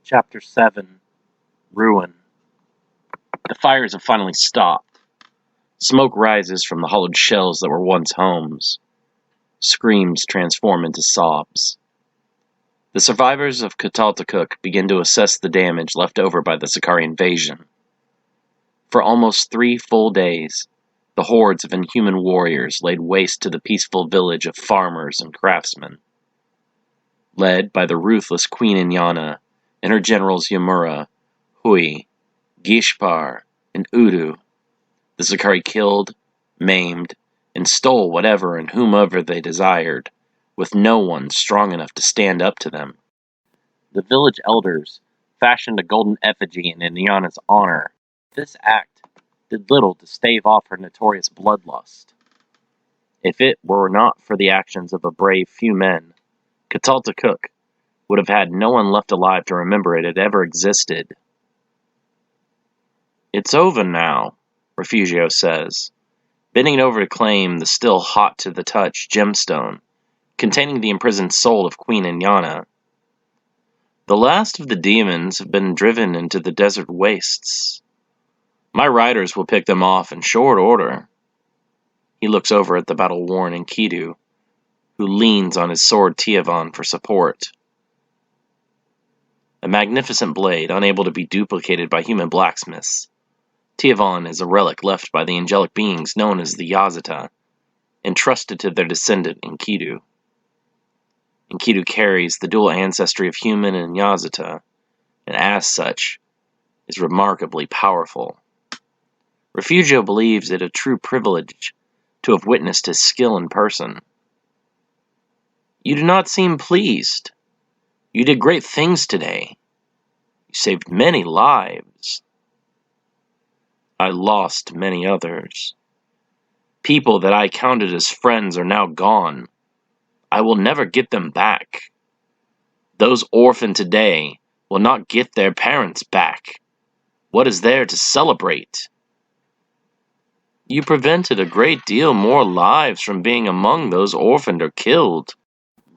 Chapter 7, Ruin. The fires have finally stopped. Smoke rises from the hollowed shells that were once homes. Screams transform into sobs. The survivors of Kutaltakuk begin to assess the damage left over by the Sakari invasion. For almost 3 full days, the hordes of inhuman warriors laid waste to the peaceful village of farmers and craftsmen. Led by the ruthless Queen Inyana and her generals Yamura, Hui, Gishpar, and Udu, the Sakari killed, maimed, and stole whatever and whomever they desired, with no one strong enough to stand up to them. The village elders fashioned a golden effigy in Inyana's honor. This act did little to stave off her notorious bloodlust. If it were not for the actions of a brave few men, Kutaltakuk would have had no one left alive to remember it had ever existed. "It's over now," Refugio says, bending over to claim the still hot-to-the-touch gemstone containing the imprisoned soul of Queen Inyana. "The last of the demons have been driven into the desert wastes. My riders will pick them off in short order." He looks over at the battle-worn Enkidu, who leans on his sword Tiavan for support. A magnificent blade, unable to be duplicated by human blacksmiths. Tiavan is a relic left by the angelic beings known as the Yazata, entrusted to their descendant Enkidu. Enkidu carries the dual ancestry of human and Yazata, and as such, is remarkably powerful. Refugio believes it a true privilege to have witnessed his skill in person. "You do not seem pleased. You did great things today. You saved many lives." "I lost many others. People that I counted as friends are now gone. I will never get them back. Those orphaned today will not get their parents back. What is there to celebrate?" "You prevented a great deal more lives from being among those orphaned or killed.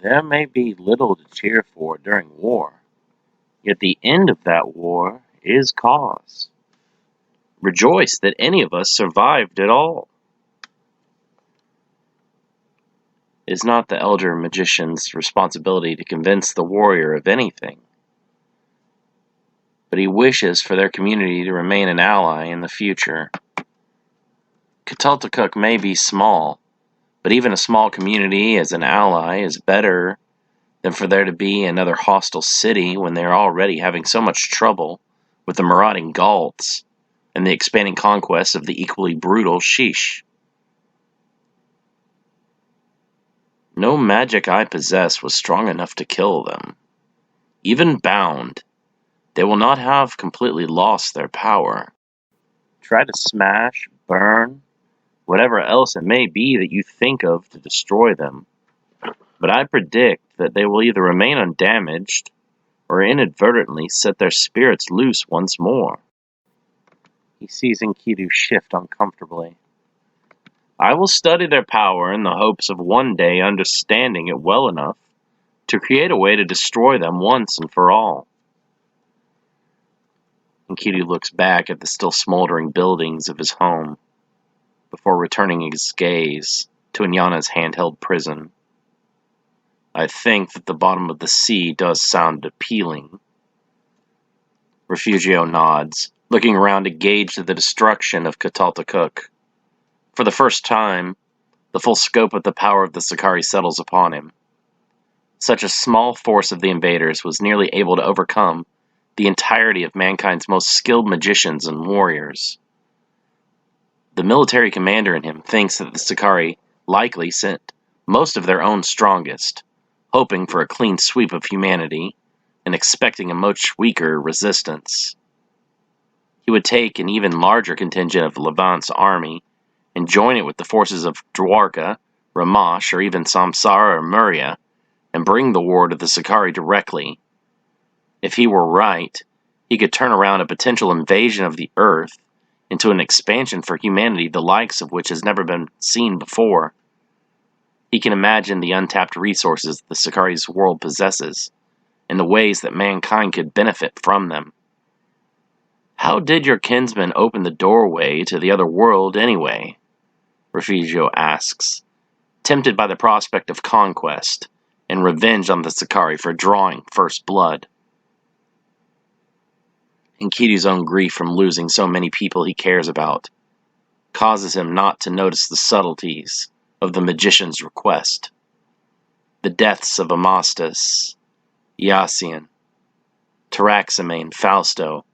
There may be little to cheer for during war, yet the end of that war is cause. Rejoice that any of us survived at all." It is not the elder magician's responsibility to convince the warrior of anything, but he wishes for their community to remain an ally in the future. Kutaltakuk may be small, but even a small community as an ally is better than for there to be another hostile city when they are already having so much trouble with the marauding Gauls and the expanding conquest of the equally brutal Shish. "No magic I possess was strong enough to kill them. Even bound, they will not have completely lost their power. Try to smash, burn, whatever else it may be that you think of to destroy them, but I predict that they will either remain undamaged or inadvertently set their spirits loose once more." He sees Enkidu shift uncomfortably. "I will study their power in the hopes of one day understanding it well enough to create a way to destroy them once and for all." Enkidu looks back at the still smoldering buildings of his home before returning his gaze to Inyana's handheld prison. "I think that the bottom of the sea does sound appealing." Refugio nods, looking around to gauge the destruction of Kutaltakuk. For the first time, the full scope of the power of the Sakari settles upon him. Such a small force of the invaders was nearly able to overcome the entirety of mankind's most skilled magicians and warriors. The military commander in him thinks that the Sakari likely sent most of their own strongest, hoping for a clean sweep of humanity and expecting a much weaker resistance. He would take an even larger contingent of Levant's army and join it with the forces of Dwarka, Ramash, or even Samsara or Muria, and bring the war to the Sakari directly. If he were right, he could turn around a potential invasion of the Earth into an expansion for humanity the likes of which has never been seen before. He can imagine the untapped resources the Sakari's world possesses, and the ways that mankind could benefit from them. How did your kinsman open the doorway to the other world anyway? Refugio asks, tempted by the prospect of conquest and revenge on the Sicarii for drawing first blood. Enkidu's own grief from losing so many people he cares about causes him not to notice the subtleties of the magician's request. The deaths of Amastus, Iasion, Taraximene, Fausto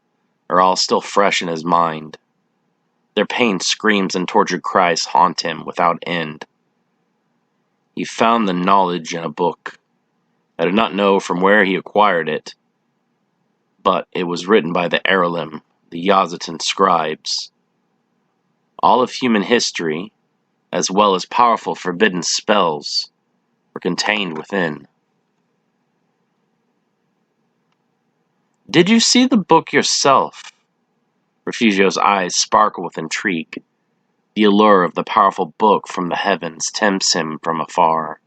are all still fresh in his mind. Their pain screams and tortured cries haunt him without end. He found the knowledge in a book. I do not know from where he acquired it, but it was written by the Aralim, the Yazitan scribes. All of human history, as well as powerful forbidden spells, were contained within. Did you see the book yourself? Refugio's eyes sparkle with intrigue. The allure of the powerful book from the heavens tempts him from afar.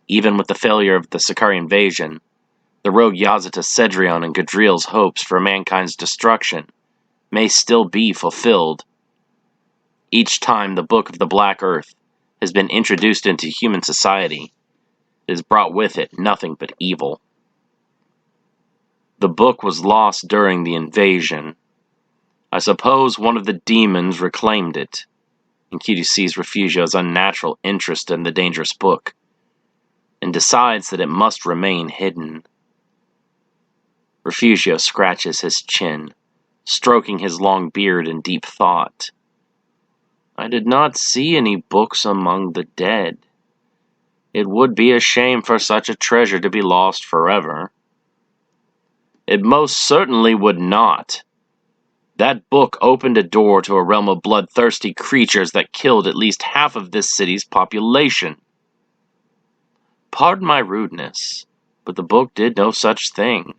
Even with the failure of the Sicarii invasion, the rogue Yazita Cedrion and Gadriel's hopes for mankind's destruction may still be fulfilled. Each time the Book of the Black Earth has been introduced into human society, it has brought with it nothing but evil. The book was lost during the invasion. I suppose one of the demons reclaimed it. Enkidu sees Refugio's unnatural interest in the dangerous book, and decides that it must remain hidden. Refugio scratches his chin, stroking his long beard in deep thought. I did not see any books among the dead. It would be a shame for such a treasure to be lost forever. It most certainly would not. That book opened a door to a realm of bloodthirsty creatures that killed at least half of this city's population. Pardon my rudeness, but the book did no such thing.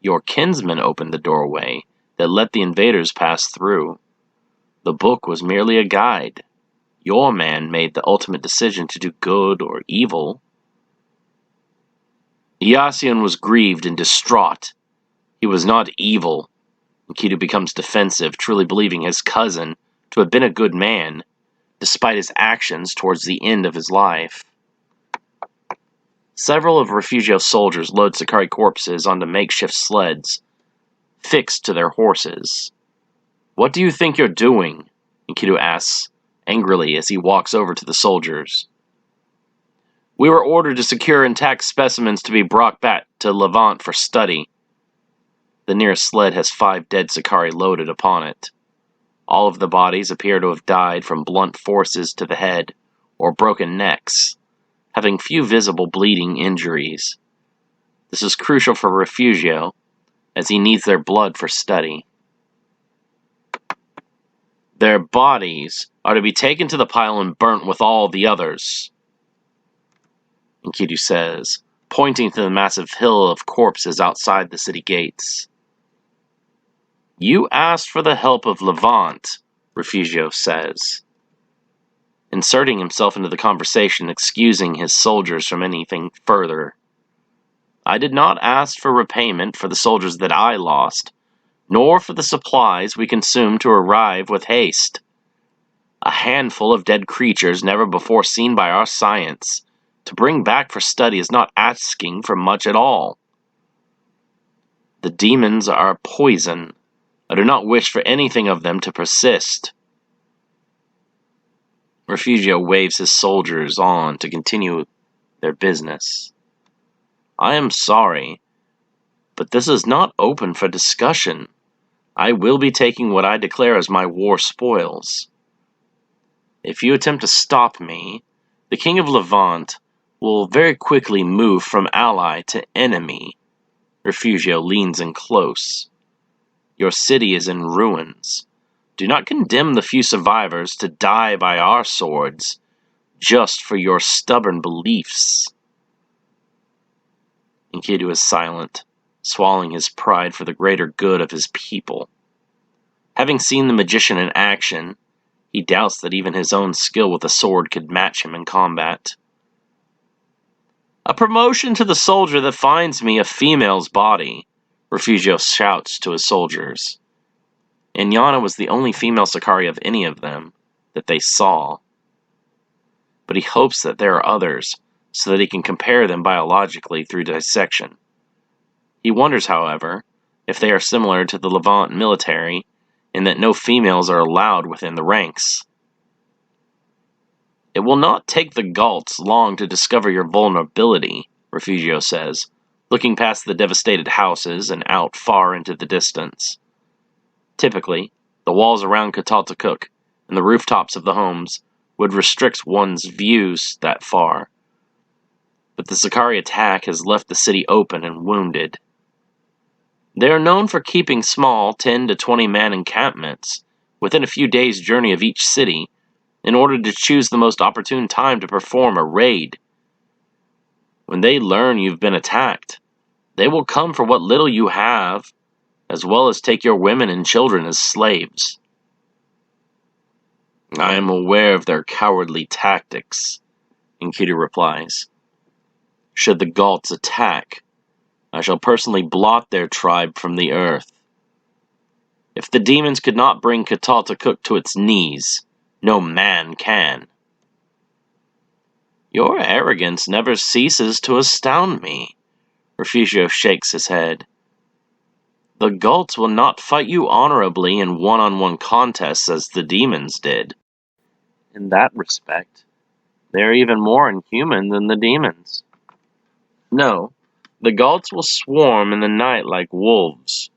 Your kinsman opened the doorway that let the invaders pass through. The book was merely a guide. Your man made the ultimate decision to do good or evil. Iasion was grieved and distraught. He was not evil. Enkidu becomes defensive, truly believing his cousin to have been a good man, despite his actions towards the end of his life. Several of Refugio's soldiers load Sicarii corpses onto makeshift sleds, fixed to their horses. What do you think you're doing? Enkidu asks, angrily as he walks over to the soldiers. We were ordered to secure intact specimens to be brought back to Levant for study. The nearest sled has 5 dead Sicarii loaded upon it. All of the bodies appear to have died from blunt forces to the head or broken necks, having few visible bleeding injuries. This is crucial for Refugio, as he needs their blood for study. Their bodies are to be taken to the pile and burnt with all the others, Enkidu says, pointing to the massive hill of corpses outside the city gates. You asked for the help of Levant, Refugio says, inserting himself into the conversation, excusing his soldiers from anything further. I did not ask for repayment for the soldiers that I lost, nor for the supplies we consumed to arrive with haste. A handful of dead creatures never before seen by our science to bring back for study is not asking for much at all. The demons are poison. I do not wish for anything of them to persist. Refugio waves his soldiers on to continue their business. I am sorry, but this is not open for discussion. I will be taking what I declare as my war spoils. If you attempt to stop me, the King of Levant will very quickly move from ally to enemy. Refugio leans in close. Your city is in ruins. Do not condemn the few survivors to die by our swords, just for your stubborn beliefs. Enkidu is silent, swallowing his pride for the greater good of his people. Having seen the magician in action, he doubts that even his own skill with a sword could match him in combat. "A promotion to the soldier that finds me a female's body," Refugio shouts to his soldiers. Inyana was the only female Sicarii of any of them that they saw. But he hopes that there are others, so that he can compare them biologically through dissection. He wonders, however, if they are similar to the Levant military, in that no females are allowed within the ranks. "It will not take the Gaults long to discover your vulnerability," Refugio says, looking past the devastated houses and out far into the distance. Typically, the walls around Kataltakuk and the rooftops of the homes would restrict one's views that far. But the Sicarii attack has left the city open and wounded. They are known for keeping small 10 to 20 man encampments within a few days' journey of each city in order to choose the most opportune time to perform a raid. When they learn you've been attacked, they will come for what little you have, as well as take your women and children as slaves. "I am aware of their cowardly tactics," Enkidu replies. "Should the Gaults attack, I shall personally blot their tribe from the earth. If the demons could not bring Kataltakuk to its knees, no man can." "Your arrogance never ceases to astound me," Refugio shakes his head. "The Gaults will not fight you honorably in one-on-one contests as the demons did. In that respect, they are even more inhuman than the demons. No, the Gaults will swarm in the night like wolves.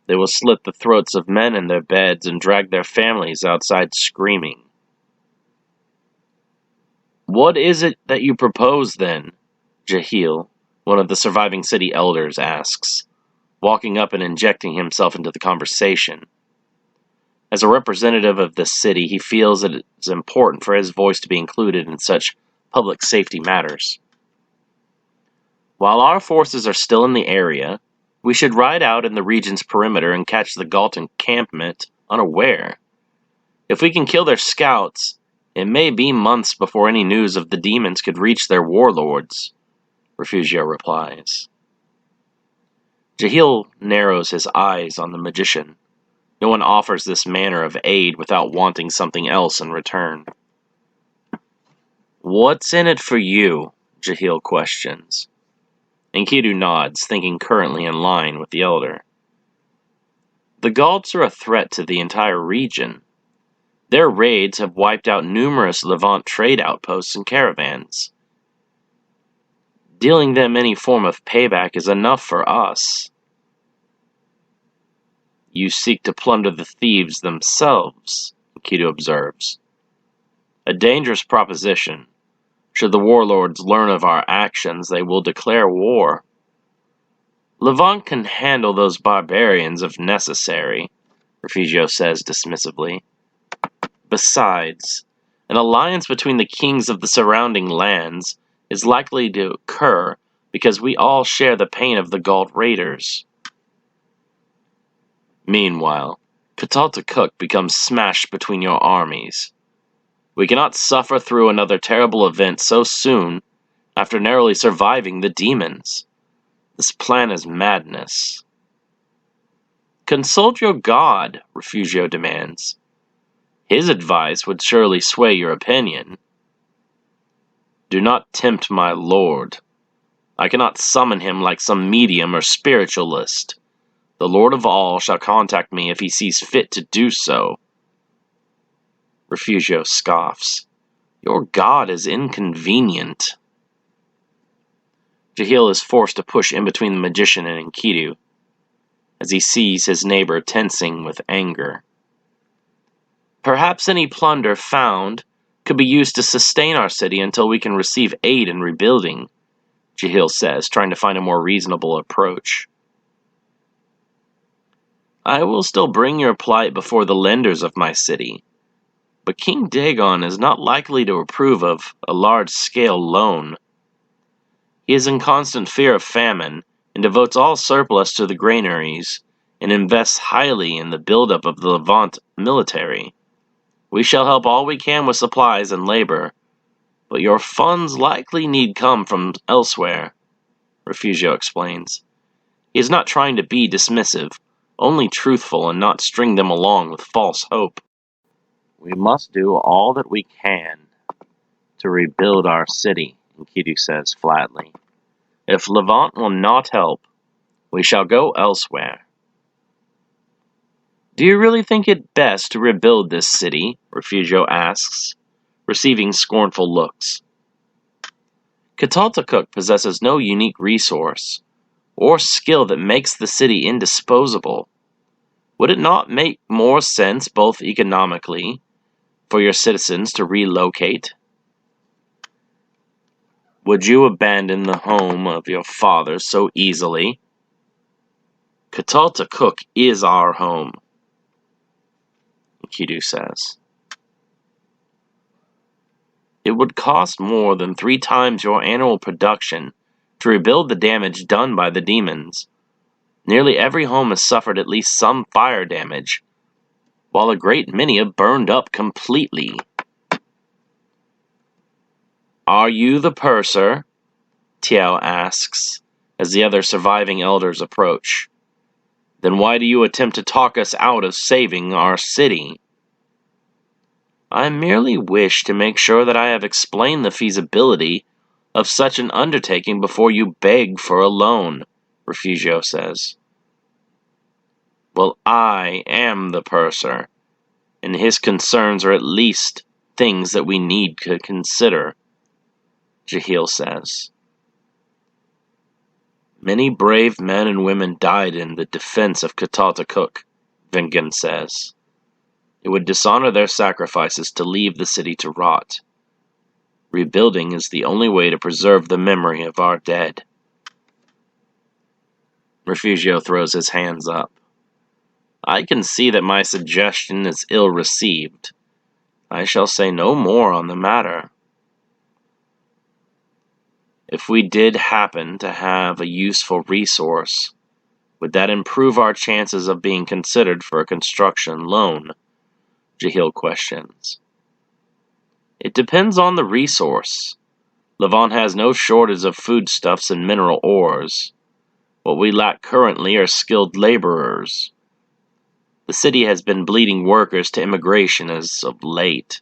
They will slit the throats of men in their beds and drag their families outside screaming." "What is it that you propose, then?" Jahil, one of the surviving city elders, asks, walking up and injecting himself into the conversation. As a representative of the city, he feels that it is important for his voice to be included in such public safety matters. "While our forces are still in the area, we should ride out in the region's perimeter and catch the Gault encampment unaware. If we can kill their scouts, it may be months before any news of the demons could reach their warlords," Refugio replies. Jahil narrows his eyes on the magician. No one offers this manner of aid without wanting something else in return. "What's in it for you?" Jahil questions. Enkidu nods, thinking currently in line with the elder. "The Gaults are a threat to the entire region. Their raids have wiped out numerous Levant trade outposts and caravans. Dealing them any form of payback is enough for us." "You seek to plunder the thieves themselves," Enkidu observes. "A dangerous proposition. Should the warlords learn of our actions, they will declare war. Levant can handle those barbarians if necessary," Refugio says dismissively. "Besides, an alliance between the kings of the surrounding lands is likely to occur because we all share the pain of the Gault raiders. Meanwhile, Kataltakuk becomes smashed between your armies. We cannot suffer through another terrible event so soon after narrowly surviving the demons. This plan is madness." "Consult your god," Refugio demands. "His advice would surely sway your opinion." "Do not tempt my lord. I cannot summon him like some medium or spiritualist. The Lord of all shall contact me if he sees fit to do so." Refugio scoffs. "Your god is inconvenient." Jahil is forced to push in between the magician and Enkidu, as he sees his neighbor tensing with anger. "Perhaps any plunder found could be used to sustain our city until we can receive aid in rebuilding," Jahil says, trying to find a more reasonable approach. "I will still bring your plight before the lenders of my city, but King Dagon is not likely to approve of a large-scale loan. He is in constant fear of famine and devotes all surplus to the granaries and invests highly in the buildup of the Levant military. We shall help all we can with supplies and labor, but your funds likely need come from elsewhere, Refugio explains. He is not trying to be dismissive, only truthful and not string them along with false hope. We must do all that we can to rebuild our city, Enkidu says flatly. If Levant will not help, we shall go elsewhere. Do you really think it best to rebuild this city? Refugio asks, receiving scornful looks. Kataltakuk possesses no unique resource or skill that makes the city indisposable. Would it not make more sense, both economically, for your citizens to relocate? Would you abandon the home of your father so easily? Kataltakuk is our home, Enkidu says. It would cost more than 3 times your annual production to rebuild the damage done by the demons. Nearly every home has suffered at least some fire damage, while a great many have burned up completely. Are you the purser? Tiao asks, as the other surviving elders approach. Then why do you attempt to talk us out of saving our city? I merely wish to make sure that I have explained the feasibility of such an undertaking before you beg for a loan, Refugio says. Well, I am the purser, and his concerns are at least things that we need to consider, Jahil says. Many brave men and women died in the defense of Kataltakuk, Vingan says. It would dishonor their sacrifices to leave the city to rot. Rebuilding is the only way to preserve the memory of our dead. Refugio throws his hands up. I can see that my suggestion is ill-received. I shall say no more on the matter. If we did happen to have a useful resource, would that improve our chances of being considered for a construction loan? Jahil questions. It depends on the resource. Levant has no shortage of foodstuffs and mineral ores. What we lack currently are skilled laborers. The city has been bleeding workers to immigration as of late.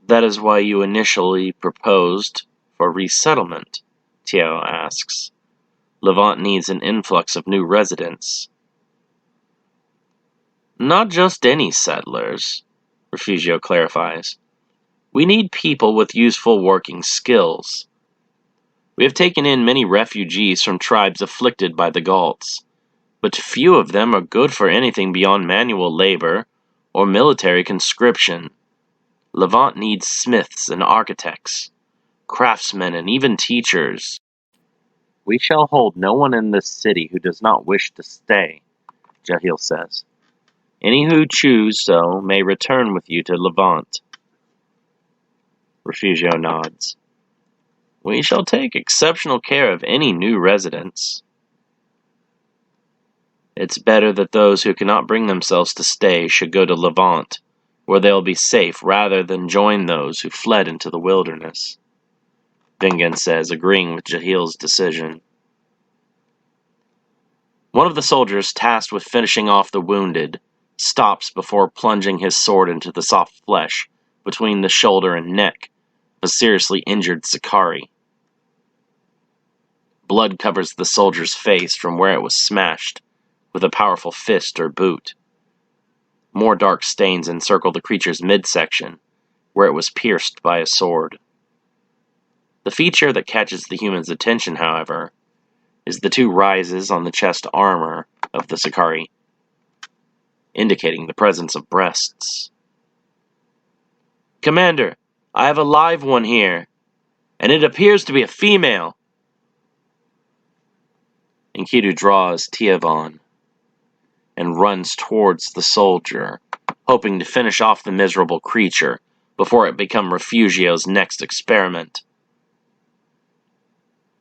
That is why you initially proposed for resettlement, Tiao asks. Levant needs an influx of new residents. Not just any settlers, Refugio clarifies. We need people with useful working skills. We have taken in many refugees from tribes afflicted by the Gaults, but few of them are good for anything beyond manual labor or military conscription. Levant needs smiths and architects, craftsmen and even teachers. We shall hold no one in this city who does not wish to stay, Jahil says. Any who choose so may return with you to Levant. Refugio nods. We shall take exceptional care of any new residents. It's better that those who cannot bring themselves to stay should go to Levant, where they'll be safe, rather than join those who fled into the wilderness, Vingan says, agreeing with Jahil's decision. One of the soldiers tasked with finishing off the wounded stops before plunging his sword into the soft flesh between the shoulder and neck of a seriously injured Sakari. Blood covers the soldier's face from where it was smashed with a powerful fist or boot. More dark stains encircle the creature's midsection, where it was pierced by a sword. The feature that catches the human's attention, however, is the 2 rises on the chest armor of the Sakari, indicating the presence of breasts. Commander, I have a live one here, and it appears to be a female. Enkidu draws Tiavan and runs towards the soldier, hoping to finish off the miserable creature before it become Refugio's next experiment.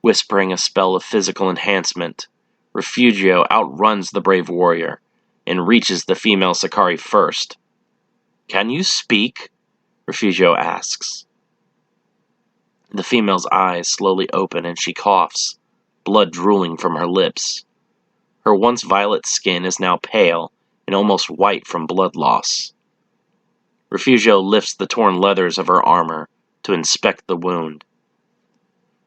Whispering a spell of physical enhancement, Refugio outruns the brave warrior and reaches the female Sakari first. Can you speak? Refugio asks. The female's eyes slowly open and she coughs, blood drooling from her lips. Her once violet skin is now pale and almost white from blood loss. Refugio lifts the torn leathers of her armor to inspect the wound.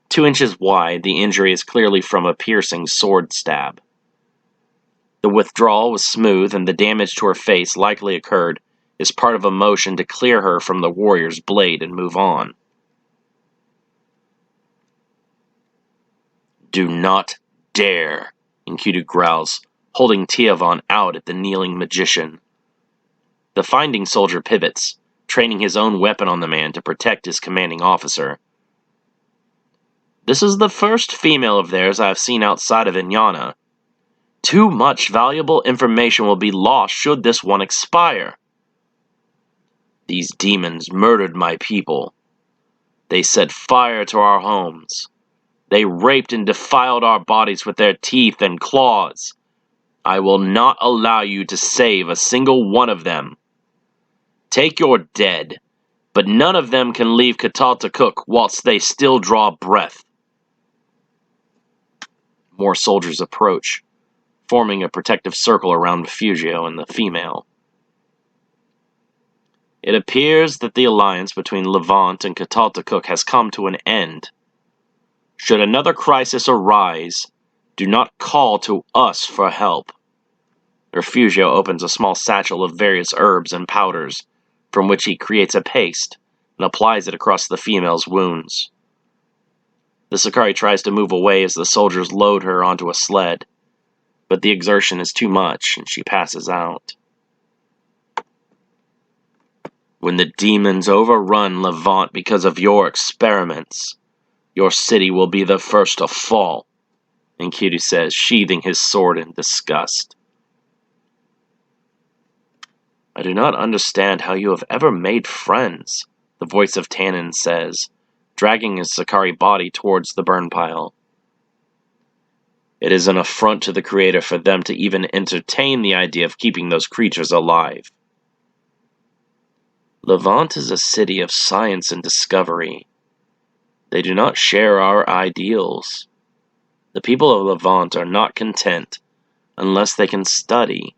2 inches wide, the injury is clearly from a piercing sword stab. The withdrawal was smooth, and the damage to her face likely occurred as part of a motion to clear her from the warrior's blade and move on. "Do not dare," Enkidu growls, holding Tiavon out at the kneeling magician. The finding soldier pivots, training his own weapon on the man to protect his commanding officer. "This is the first female of theirs I have seen outside of Inyana. Too much valuable information will be lost should this one expire. These demons murdered my people. They set fire to our homes. They raped and defiled our bodies with their teeth and claws. I will not allow you to save a single one of them. Take your dead, but none of them can leave Kataltakuk whilst they still draw breath." More soldiers approach, forming a protective circle around Refugio and the female. It appears that the alliance between Levant and Kataltakuk has come to an end. Should another crisis arise, do not call to us for help. Refugio opens a small satchel of various herbs and powders, from which he creates a paste and applies it across the female's wounds. The Sakari tries to move away as the soldiers load her onto a sled, but the exertion is too much and she passes out. "When the demons overrun Levant because of your experiments, your city will be the first to fall," Enkidu says, sheathing his sword in disgust. "I do not understand how you have ever made friends," the voice of Tannen says, dragging his Sakari body towards the burn pile. "It is an affront to the Creator for them to even entertain the idea of keeping those creatures alive. Levant is a city of science and discovery. They do not share our ideals. The people of Levant are not content unless they can study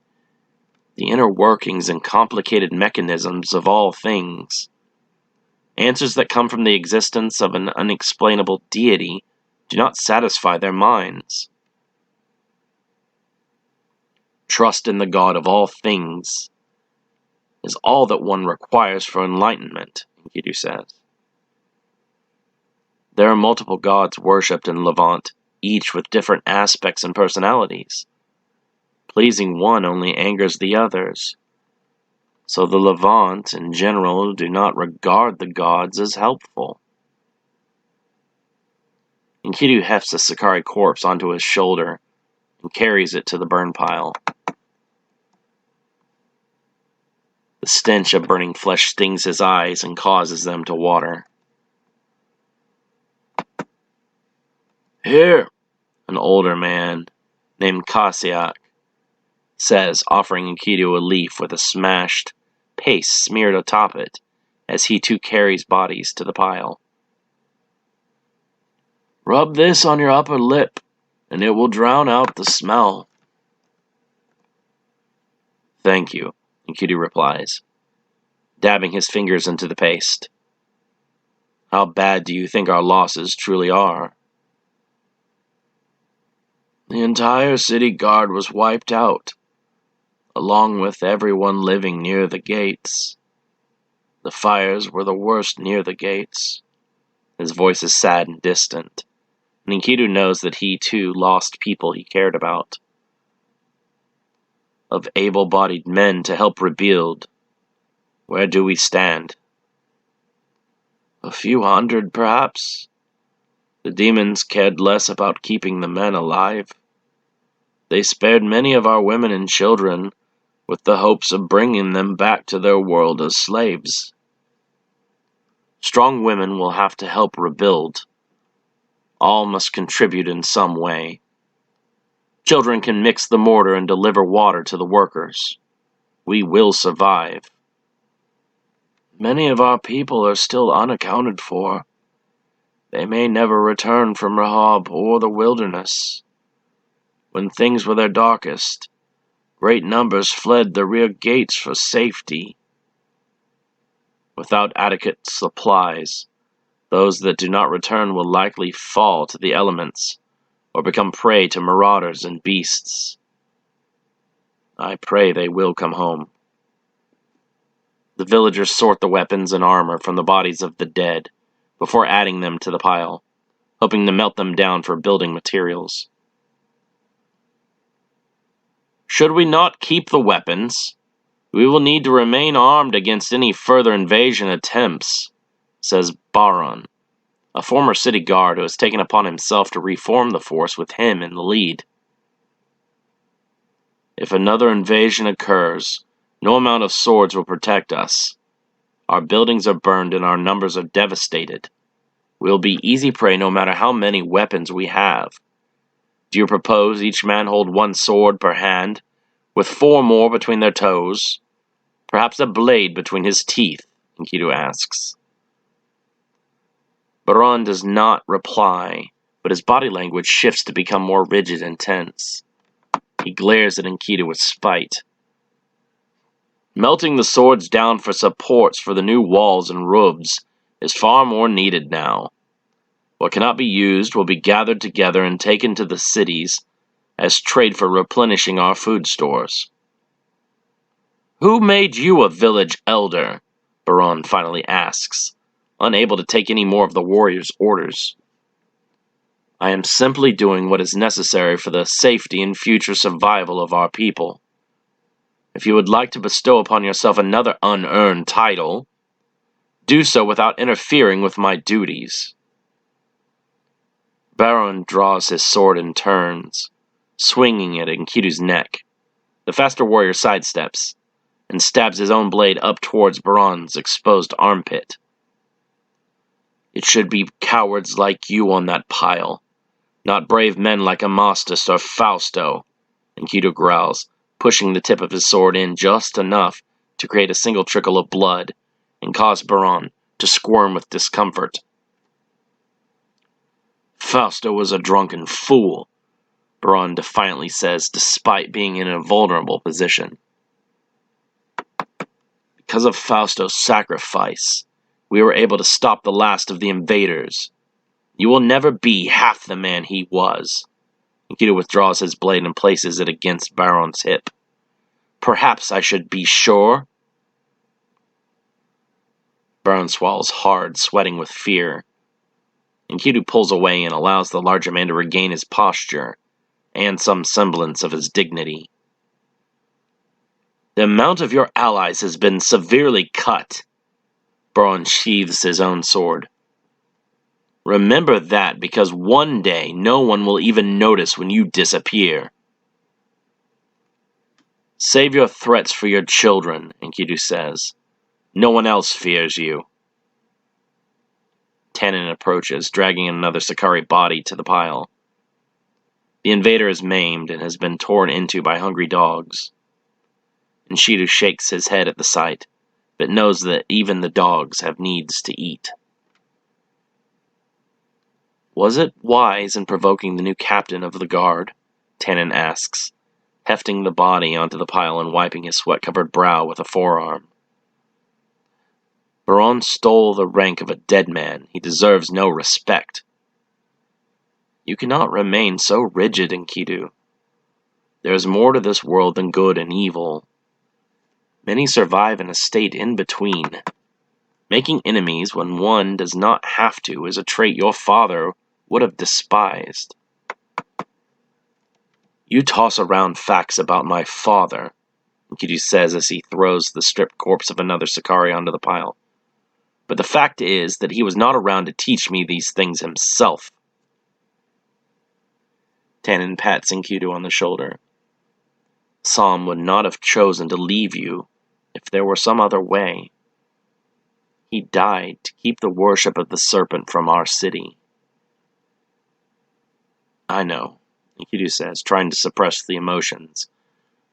the inner workings and complicated mechanisms of all things. Answers that come from the existence of an unexplainable deity do not satisfy their minds. Trust in the God of all things is all that one requires for enlightenment," Enkidu says. "There are multiple gods worshipped in Levant, each with different aspects and personalities. Pleasing one only angers the others. So the Levant, in general, do not regard the gods as helpful." Enkidu hefts a Sakari corpse onto his shoulder and carries it to the burn pile. The stench of burning flesh stings his eyes and causes them to water. "Here," an older man named Kasiak says, offering Enkidu a leaf with a smashed paste smeared atop it, as he too carries bodies to the pile. "Rub this on your upper lip, and it will drown out the smell." "Thank you," Enkidu replies, dabbing his fingers into the paste. "How bad do you think our losses truly are?" "The entire city guard was wiped out, along with everyone living near the gates. The fires were the worst near the gates." His voice is sad and distant, and Enkidu knows that he too lost people he cared about. Of able-bodied men to help rebuild, where do we stand? "A few hundred, perhaps. The demons cared less about keeping the men alive. They spared many of our women and children with the hopes of bringing them back to their world as slaves. Strong women will have to help rebuild. All must contribute in some way. Children can mix the mortar and deliver water to the workers. We will survive." Many of our people are still unaccounted for. They may never return from Rahab or the wilderness. When things were their darkest, great numbers fled the rear gates for safety. Without adequate supplies, those that do not return will likely fall to the elements or become prey to marauders and beasts. I pray they will come home. The villagers sort the weapons and armor from the bodies of the dead before adding them to the pile, hoping to melt them down for building materials. Should we not keep the weapons, we will need to remain armed against any further invasion attempts, says Baron, a former city guard who has taken upon himself to reform the force with him in the lead. If another invasion occurs, no amount of swords will protect us. Our buildings are burned and our numbers are devastated. We will be easy prey no matter how many weapons we have. Do you propose each man hold one sword per hand, with 4 more between their toes? Perhaps a blade between his teeth, Enkidu asks. Baron does not reply, but his body language shifts to become more rigid and tense. He glares at Enkidu with spite. Melting the swords down for supports for the new walls and roofs is far more needed now. What cannot be used will be gathered together and taken to the cities as trade for replenishing our food stores. Who made you a village elder? Baron finally asks, unable to take any more of the warrior's orders. I am simply doing what is necessary for the safety and future survival of our people. If you would like to bestow upon yourself another unearned title, do so without interfering with my duties. Baron draws his sword and turns, swinging it at Enkidu's neck. The faster warrior sidesteps and stabs his own blade up towards Baron's exposed armpit. It should be cowards like you on that pile, not brave men like Amastus or Fausto, Enkidu growls, pushing the tip of his sword in just enough to create a single trickle of blood and cause Baron to squirm with discomfort. Fausto was a drunken fool, Baron defiantly says, despite being in a vulnerable position. Because of Fausto's sacrifice, we were able to stop the last of the invaders. You will never be half the man he was. Enkidu withdraws his blade and places it against Baron's hip. Perhaps I should be sure. Baron swallows hard, sweating with fear. Enkidu pulls away and allows the larger man to regain his posture and some semblance of his dignity. The amount of your allies has been severely cut. Baron sheathes his own sword. Remember that, because one day no one will even notice when you disappear. Save your threats for your children, Enkidu says. No one else fears you. Tannen approaches, dragging another Sakari body to the pile. The invader is maimed and has been torn into by hungry dogs. Enkidu shakes his head at the sight, but knows that even the dogs have needs to eat. Was it wise in provoking the new captain of the guard? Tannen asks, hefting the body onto the pile and wiping his sweat-covered brow with a forearm. Baron stole the rank of a dead man. He deserves no respect. You cannot remain so rigid, Enkidu. There is more to this world than good and evil. Many survive in a state in between. Making enemies when one does not have to is a trait your father would have despised. You toss around facts about my father, Enkidu says as he throws the stripped corpse of another Sakari onto the pile. But the fact is that he was not around to teach me these things himself. Tannen pats Enkidu on the shoulder. Sam would not have chosen to leave you if there were some other way. He died to keep the worship of the serpent from our city. I know, Enkidu says, trying to suppress the emotions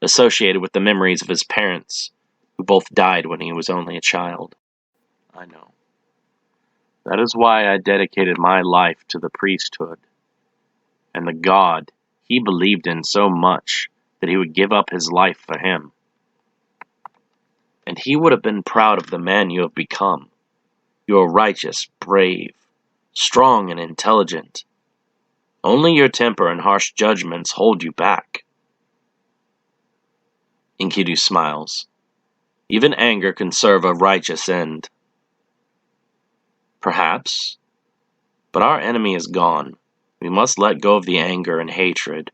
associated with the memories of his parents, who both died when he was only a child. I know. That is why I dedicated my life to the priesthood, and the God he believed in so much that he would give up his life for him. And he would have been proud of the man you have become. You are righteous, brave, strong, and intelligent. Only your temper and harsh judgments hold you back. Enkidu smiles. Even anger can serve a righteous end. Perhaps. But our enemy is gone. We must let go of the anger and hatred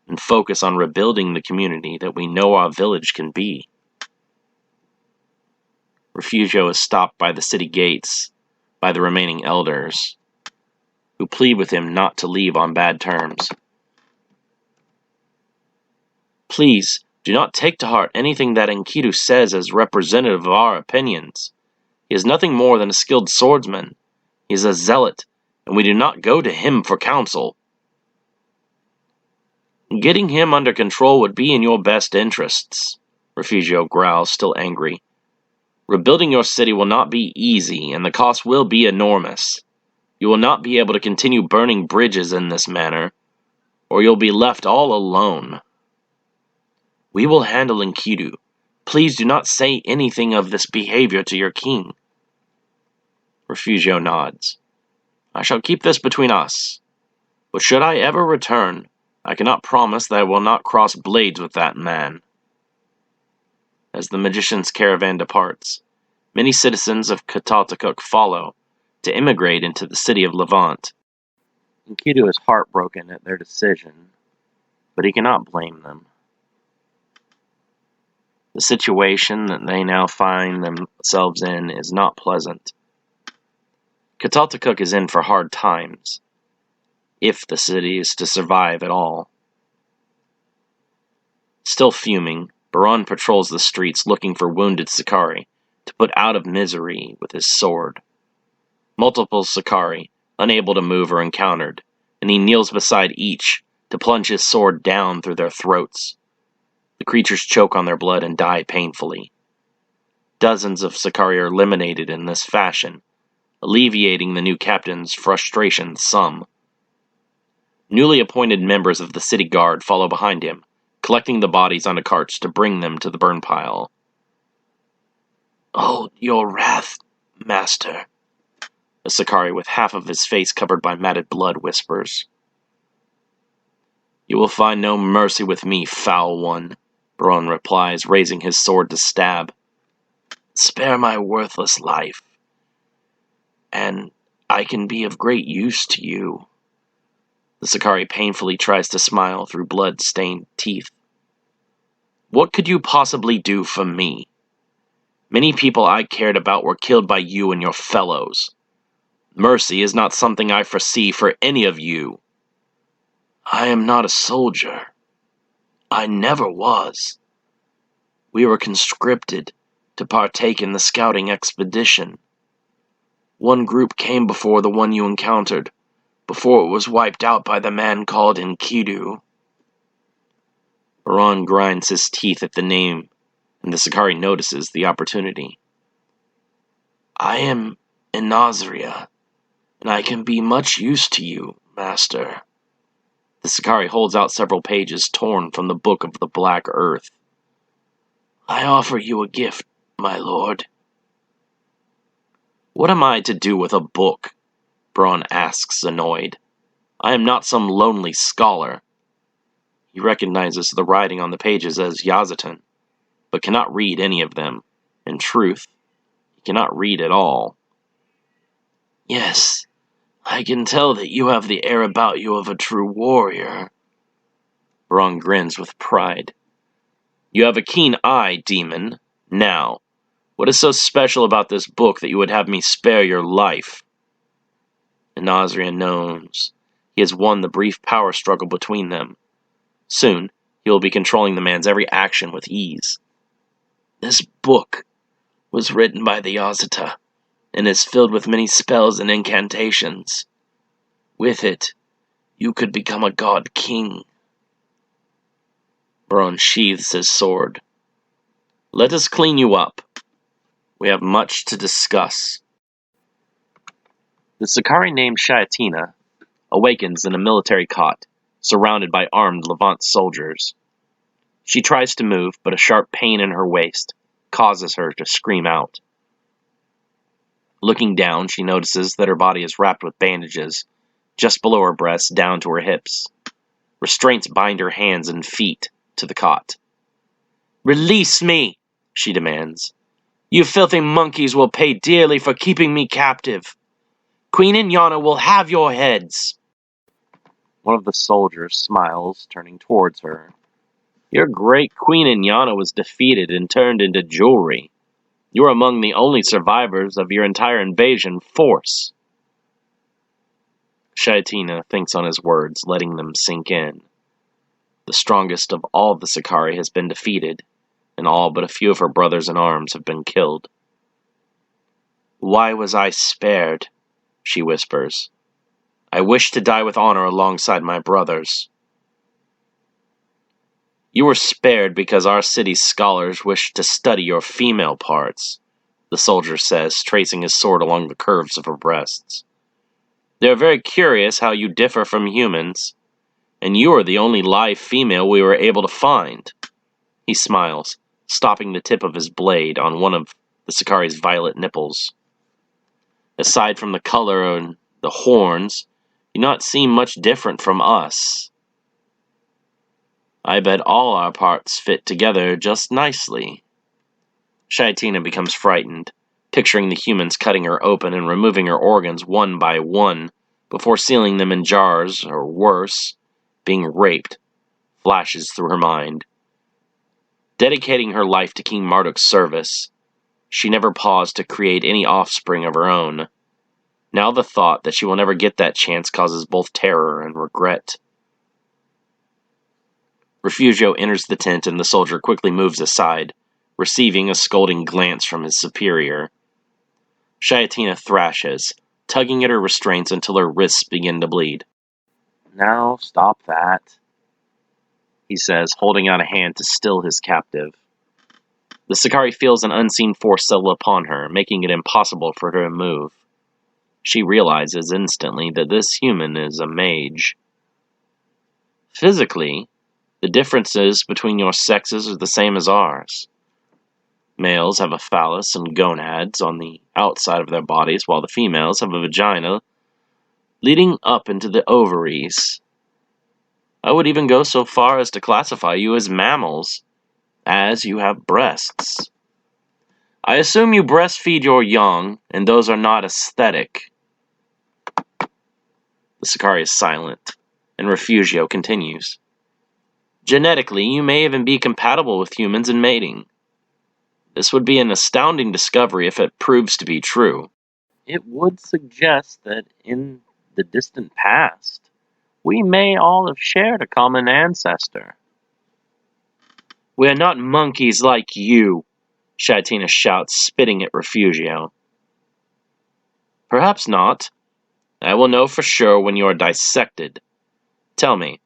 and focus on rebuilding the community that we know our village can be. Refugio is stopped by the city gates, by the remaining elders, who plead with him not to leave on bad terms. Please, do not take to heart anything that Enkidu says as representative of our opinions. He is nothing more than a skilled swordsman. He is a zealot, and we do not go to him for counsel. Getting him under control would be in your best interests, Refugio growls, still angry. Rebuilding your city will not be easy, and the cost will be enormous. You will not be able to continue burning bridges in this manner, or you'll be left all alone. We will handle Enkidu. Please do not say anything of this behavior to your king. Refugio nods. I shall keep this between us. But should I ever return, I cannot promise that I will not cross blades with that man. As the magician's caravan departs, many citizens of Katatakuk follow to immigrate into the city of Levant. Enkidu is heartbroken at their decision, but he cannot blame them. The situation that they now find themselves in is not pleasant. Katatakuk is in for hard times, if the city is to survive at all. Still fuming, Baran patrols the streets looking for wounded Sakari to put out of misery with his sword. Multiple Sakari, unable to move, are encountered, and he kneels beside each to plunge his sword down through their throats. The creatures choke on their blood and die painfully. Dozens of Sakari are eliminated in this fashion, alleviating the new captain's frustration some. Newly appointed members of the city guard follow behind him, collecting the bodies onto carts to bring them to the burn pile. Hold your wrath, master, a Sakari with half of his face covered by matted blood whispers. You will find no mercy with me, foul one, Baran replies, raising his sword to stab. Spare my worthless life, and I can be of great use to you. The Sakari painfully tries to smile through blood-stained teeth. What could you possibly do for me? Many people I cared about were killed by you and your fellows. Mercy is not something I foresee for any of you. I am not a soldier. I never was. We were conscripted to partake in the scouting expedition. One group came before the one you encountered, before it was wiped out by the man called Enkidu. Baran grinds his teeth at the name, and the Sakari notices the opportunity. I am in Nazria, and I can be much use to you, master. The Sakari holds out several pages torn from the Book of the Black Earth. I offer you a gift, my lord. What am I to do with a book? Baran asks, annoyed. I am not some lonely scholar. He recognizes the writing on the pages as Yazatan, but cannot read any of them. In truth, he cannot read at all. Yes, I can tell that you have the air about you of a true warrior. Baran grins with pride. You have a keen eye, demon. Now, what is so special about this book that you would have me spare your life? And Nazria knows he has won the brief power struggle between them. Soon, he will be controlling the man's every action with ease. This book was written by the Yazata, and is filled with many spells and incantations. With it, you could become a god king. Baran sheathes his sword. Let us clean you up. We have much to discuss. The Sakari named Shayatina awakens in a military cot, surrounded by armed Levant soldiers. She tries to move, but a sharp pain in her waist causes her to scream out. Looking down, she notices that her body is wrapped with bandages, just below her breasts down to her hips. Restraints bind her hands and feet to the cot. "Release me!" she demands. "You filthy monkeys will pay dearly for keeping me captive. Queen Inyana will have your heads." One of the soldiers smiles, turning towards her. "Your great Queen Inyana was defeated and turned into jewelry. You are among the only survivors of your entire invasion force." Shayatina thinks on his words, letting them sink in. The strongest of all the Sakari has been defeated, and all but a few of her brothers in arms have been killed. "Why was I spared?" she whispers. "I wish to die with honor alongside my brothers." "You were spared because our city's scholars wished to study your female parts," the soldier says, tracing his sword along the curves of her breasts. "They are very curious how you differ from humans, and you are the only live female we were able to find." He smiles, stopping the tip of his blade on one of the Sakari's violet nipples. "Aside from the color and the horns, you do not seem much different from us. I bet all our parts fit together just nicely." Shayatina becomes frightened, picturing the humans cutting her open and removing her organs one by one before sealing them in jars, or worse, being raped, flashes through her mind. Dedicating her life to King Marduk's service, she never paused to create any offspring of her own. Now the thought that she will never get that chance causes both terror and regret. Refugio enters the tent and the soldier quickly moves aside, receiving a scolding glance from his superior. Shayatina thrashes, tugging at her restraints until her wrists begin to bleed. "Now stop that," he says, holding out a hand to still his captive. The Sakari feels an unseen force settle upon her, making it impossible for her to move. She realizes instantly that this human is a mage. "Physically, the differences between your sexes are the same as ours. Males have a phallus and gonads on the outside of their bodies, while the females have a vagina leading up into the ovaries. I would even go so far as to classify you as mammals, as you have breasts. I assume you breastfeed your young, and those are not aesthetic." The Sakari is silent, and Refugio continues. "Genetically, you may even be compatible with humans in mating. This would be an astounding discovery if it proves to be true. It would suggest that in the distant past, we may all have shared a common ancestor." "We are not monkeys like you," Shayatina shouts, spitting at Refugio. "Perhaps not. I will know for sure when you are dissected. Tell me,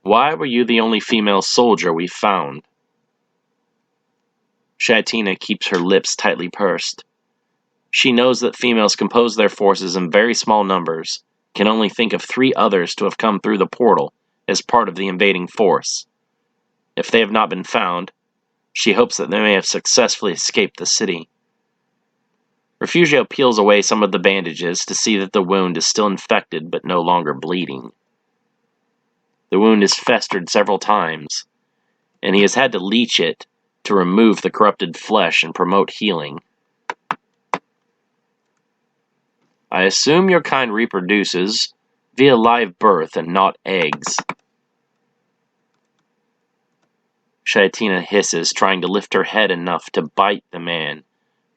why were you the only female soldier we found?" Shayatina keeps her lips tightly pursed. She knows that females compose their forces in very small numbers, can only think of 3 others to have come through the portal as part of the invading force. If they have not been found, she hopes that they may have successfully escaped the city. Refugio peels away some of the bandages to see that the wound is still infected but no longer bleeding. The wound has festered several times, and he has had to leech it to remove the corrupted flesh and promote healing. "I assume your kind reproduces via live birth and not eggs." Shayatina hisses, trying to lift her head enough to bite the man,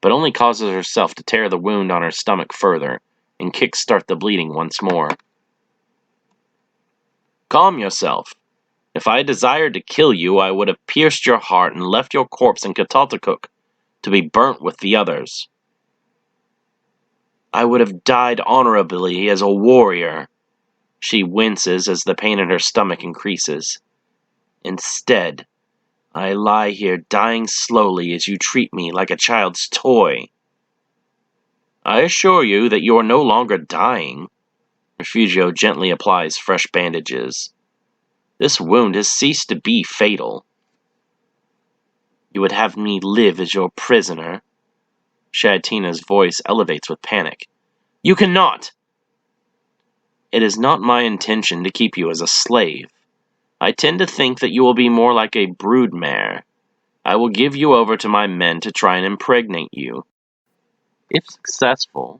but only causes herself to tear the wound on her stomach further and kickstart the bleeding once more. "Calm yourself. If I desired to kill you, I would have pierced your heart and left your corpse in Kataltakuk to be burnt with the others. I would have died honorably as a warrior." She winces as the pain in her stomach increases. "Instead, I lie here dying slowly as you treat me like a child's toy." I assure you that you are no longer dying. Refugio gently applies fresh bandages. This wound has ceased to be fatal. You would have me live as your prisoner? Shaitina's voice elevates with panic. You cannot! It is not my intention to keep you as a slave. I tend to think that you will be more like a brood mare. I will give you over to my men to try and impregnate you. If successful,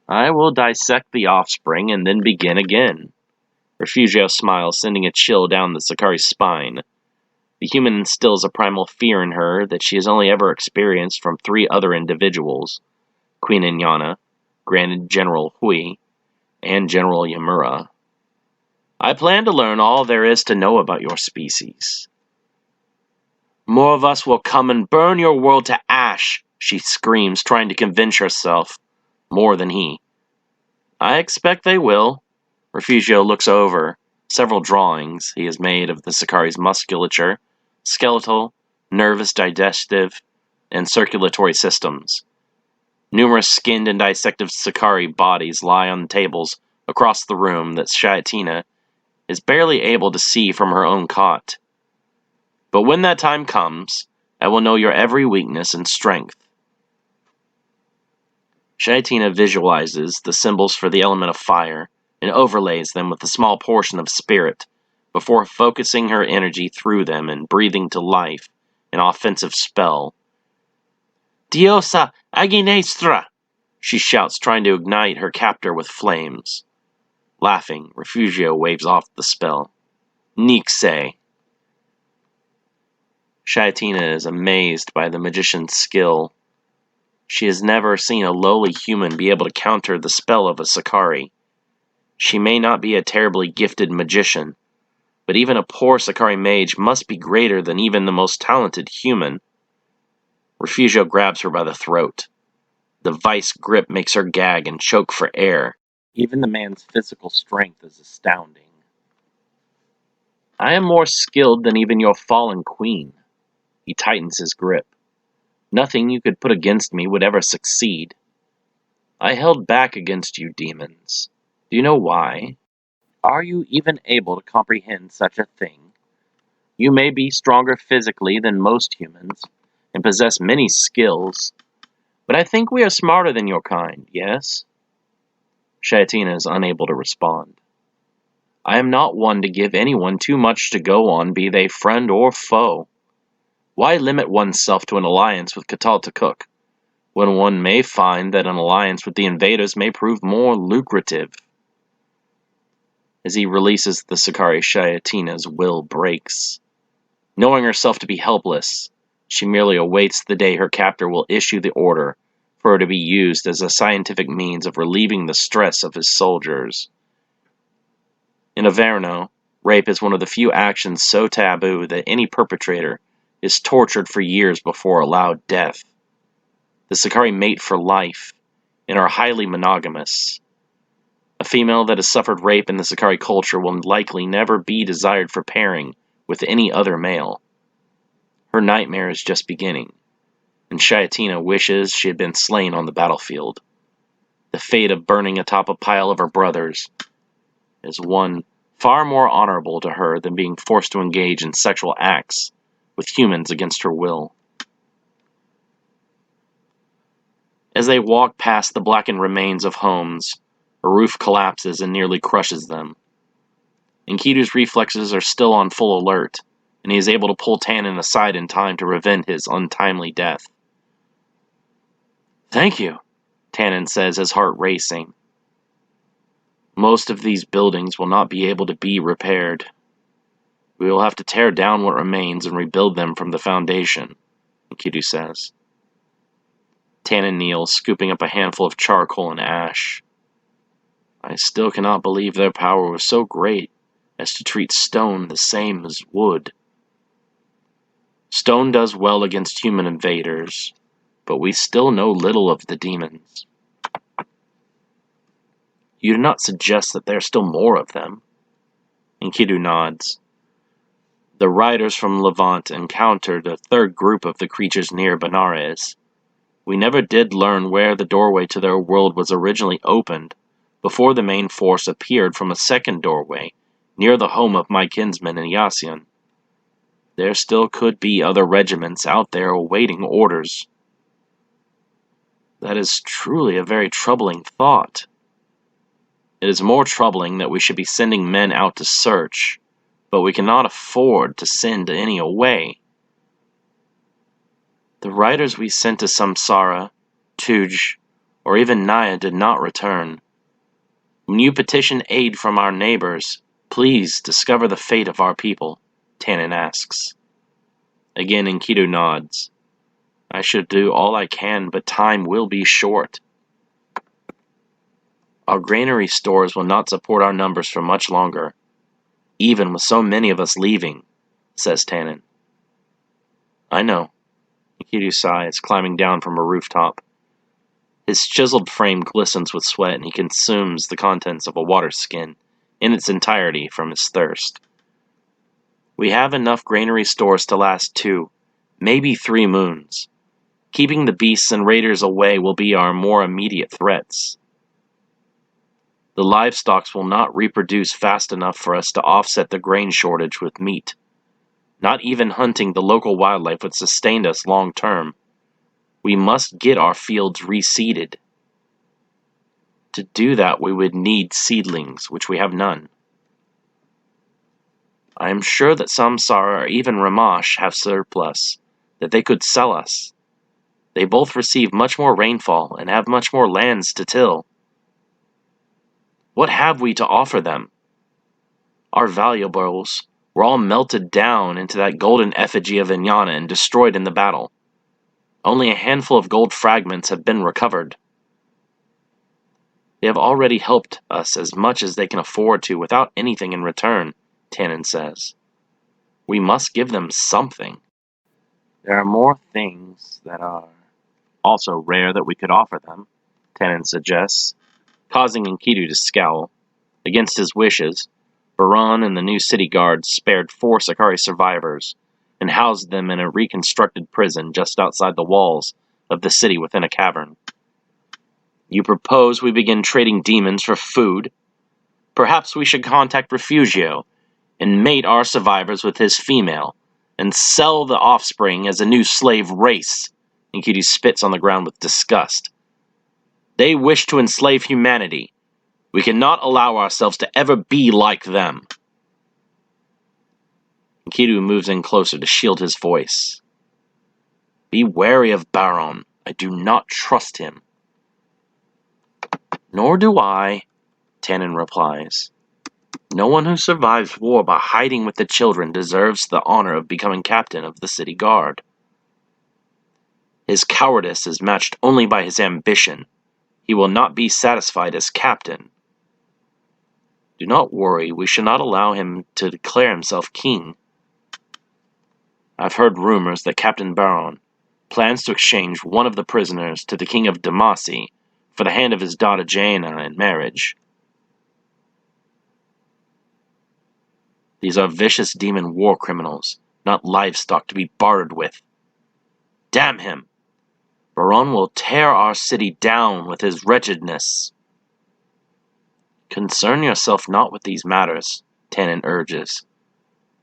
I will dissect the offspring and then begin again. Refugio smiles, sending a chill down the Sakari's spine. The human instills a primal fear in her that she has only ever experienced from 3 other individuals, Queen Inyana, Grand General Hui, and General Yamura. I plan to learn all there is to know about your species. More of us will come and burn your world to ash, she screams, trying to convince herself more than he. I expect they will. Refugio looks over several drawings he has made of the Sakari's musculature, skeletal, nervous, digestive, and circulatory systems. Numerous skinned and dissected Sakari bodies lie on tables across the room that Shaitina is barely able to see from her own cot. But when that time comes, I will know your every weakness and strength. Shaitina visualizes the symbols for the element of fire and overlays them with a small portion of spirit before focusing her energy through them and breathing to life an offensive spell. Diosa Aginestra! She shouts, trying to ignite her captor with flames. Laughing, Refugio waves off the spell. Nixe! Shaitina is amazed by the magician's skill. She has never seen a lowly human be able to counter the spell of a Sakari. She may not be a terribly gifted magician, but even a poor Sakari mage must be greater than even the most talented human. Refugio grabs her by the throat. The vice grip makes her gag and choke for air. Even the man's physical strength is astounding. I am more skilled than even your fallen queen. He tightens his grip. Nothing you could put against me would ever succeed. I held back against you demons. Do you know why? Are you even able to comprehend such a thing? You may be stronger physically than most humans, and possess many skills, but I think we are smarter than your kind, yes? Shaitina is unable to respond. I am not one to give anyone too much to go on, be they friend or foe. Why limit oneself to an alliance with Kataltakuk, when one may find that an alliance with the invaders may prove more lucrative? As he releases the Sakari, Shaitina's will breaks. Knowing herself to be helpless, she merely awaits the day her captor will issue the order for her to be used as a scientific means of relieving the stress of his soldiers. In Averno, rape is one of the few actions so taboo that any perpetrator is tortured for years before allowed death. The Sakari mate for life and are highly monogamous. A female that has suffered rape in the Sakari culture will likely never be desired for pairing with any other male. Her nightmare is just beginning, and Shaitina wishes she had been slain on the battlefield. The fate of burning atop a pile of her brothers is one far more honorable to her than being forced to engage in sexual acts with humans against her will. As they walk past the blackened remains of homes, a roof collapses and nearly crushes them. Enkidu's reflexes are still on full alert, and he is able to pull Tannen aside in time to prevent his untimely death. Thank you, Tannen says, his heart racing. Most of these buildings will not be able to be repaired. We will have to tear down what remains and rebuild them from the foundation, Enkidu says. Tannen kneels, scooping up a handful of charcoal and ash. I still cannot believe their power was so great as to treat stone the same as wood. Stone does well against human invaders, but we still know little of the demons. You do not suggest that there are still more of them? Enkidu nods. The riders from Levant encountered a third group of the creatures near Benares. We never did learn where the doorway to their world was originally opened, before the main force appeared from a second doorway, near the home of my kinsman in Yassian. There still could be other regiments out there awaiting orders. That is truly a very troubling thought. It is more troubling that we should be sending men out to search, but we cannot afford to send any away. The riders we sent to Samsara, Tuj, or even Naya did not return. When you petition aid from our neighbors, please discover the fate of our people, Tannen asks. Again Enkidu nods. I should do all I can, but time will be short. Our granary stores will not support our numbers for much longer, even with so many of us leaving, says Tannen. I know. Enkidu sighs, climbing down from a rooftop. His chiseled frame glistens with sweat, and he consumes the contents of a water skin in its entirety from his thirst. We have enough granary stores to last 2, maybe 3 moons. Keeping the beasts and raiders away will be our more immediate threats. The livestock will not reproduce fast enough for us to offset the grain shortage with meat. Not even hunting the local wildlife would sustain us long term. We must get our fields reseeded. To do that, we would need seedlings, which we have none. I am sure that Samsara or even Ramash have surplus, that they could sell us. They both receive much more rainfall and have much more lands to till. What have we to offer them? Our valuables were all melted down into that golden effigy of Inyana and destroyed in the battle. Only a handful of gold fragments have been recovered. They have already helped us as much as they can afford to without anything in return, Tannen says. We must give them something. There are more things that are also rare that we could offer them, Tannen suggests, causing Enkidu to scowl. Against his wishes, Baran and the new city guards spared 4 Sakari survivors and housed them in a reconstructed prison just outside the walls of the city within a cavern. You propose we begin trading demons for food? Perhaps we should contact Refugio and mate our survivors with his female, and sell the offspring as a new slave race. Enkidu spits on the ground with disgust. They wish to enslave humanity. We cannot allow ourselves to ever be like them. Enkidu moves in closer to shield his voice. Be wary of Baron. I do not trust him. Nor do I, Tannen replies. No one who survives war by hiding with the children deserves the honor of becoming captain of the city guard. His cowardice is matched only by his ambition. He will not be satisfied as captain. Do not worry, we should not allow him to declare himself king. I've heard rumors that Captain Baron plans to exchange one of the prisoners to the king of Damacy for the hand of his daughter Jaina in marriage. These are vicious demon war criminals, not livestock to be bartered with. Damn him! Baron will tear our city down with his wretchedness. Concern yourself not with these matters, Tannen urges.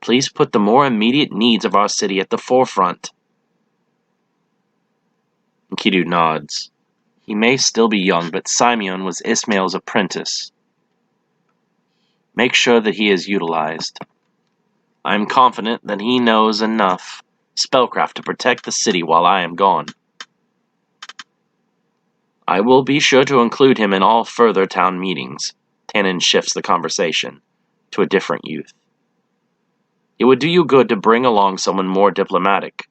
Please put the more immediate needs of our city at the forefront. Enkidu nods. He may still be young, but Simeon was Ismail's apprentice. Make sure that he is utilized. I am confident that he knows enough spellcraft to protect the city while I am gone. I will be sure to include him in all further town meetings. Tannen shifts the conversation to a different youth. It would do you good to bring along someone more diplomatic.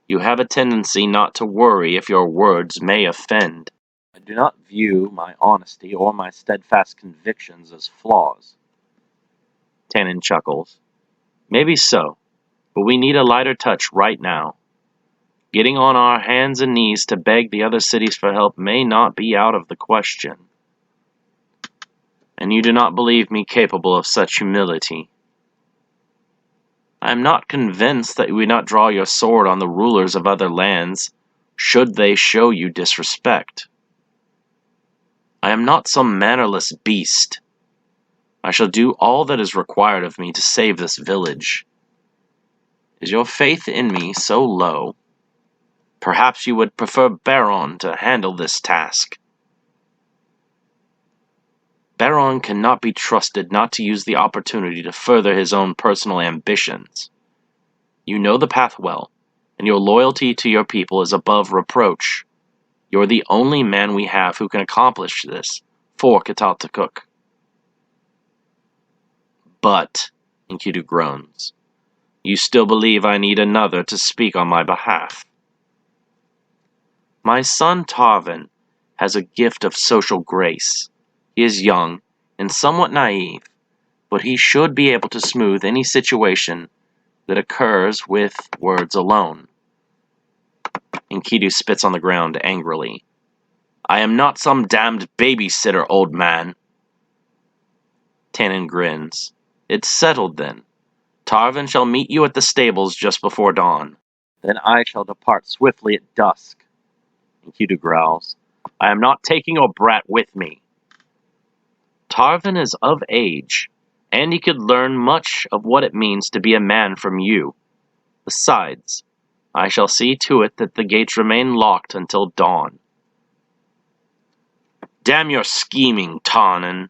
You have a tendency not to worry if your words may offend. I do not view my honesty or my steadfast convictions as flaws. Tannen chuckles. Maybe so, but we need a lighter touch right now. Getting on our hands and knees to beg the other cities for help may not be out of the question. And you do not believe me capable of such humility. I am not convinced that you would not draw your sword on the rulers of other lands, should they show you disrespect. I am not some mannerless beast. I shall do all that is required of me to save this village. Is your faith in me so low? Perhaps you would prefer Baron to handle this task. Baron cannot be trusted not to use the opportunity to further his own personal ambitions. You know the path well, and your loyalty to your people is above reproach. You're the only man we have who can accomplish this for Kataltakuk. But, Enkidu groans, you still believe I need another to speak on my behalf. My son Tarvin has a gift of social grace. He is young and somewhat naive, but he should be able to smooth any situation that occurs with words alone. Enkidu spits on the ground angrily. I am not some damned babysitter, old man. Tannen grins. It's settled then. Tarvin shall meet you at the stables just before dawn. Then I shall depart swiftly at dusk. Enkidu growls. I am not taking your brat with me. Tarvin is of age, and he could learn much of what it means to be a man from you. Besides, I shall see to it that the gates remain locked until dawn. Damn your scheming, Tannen,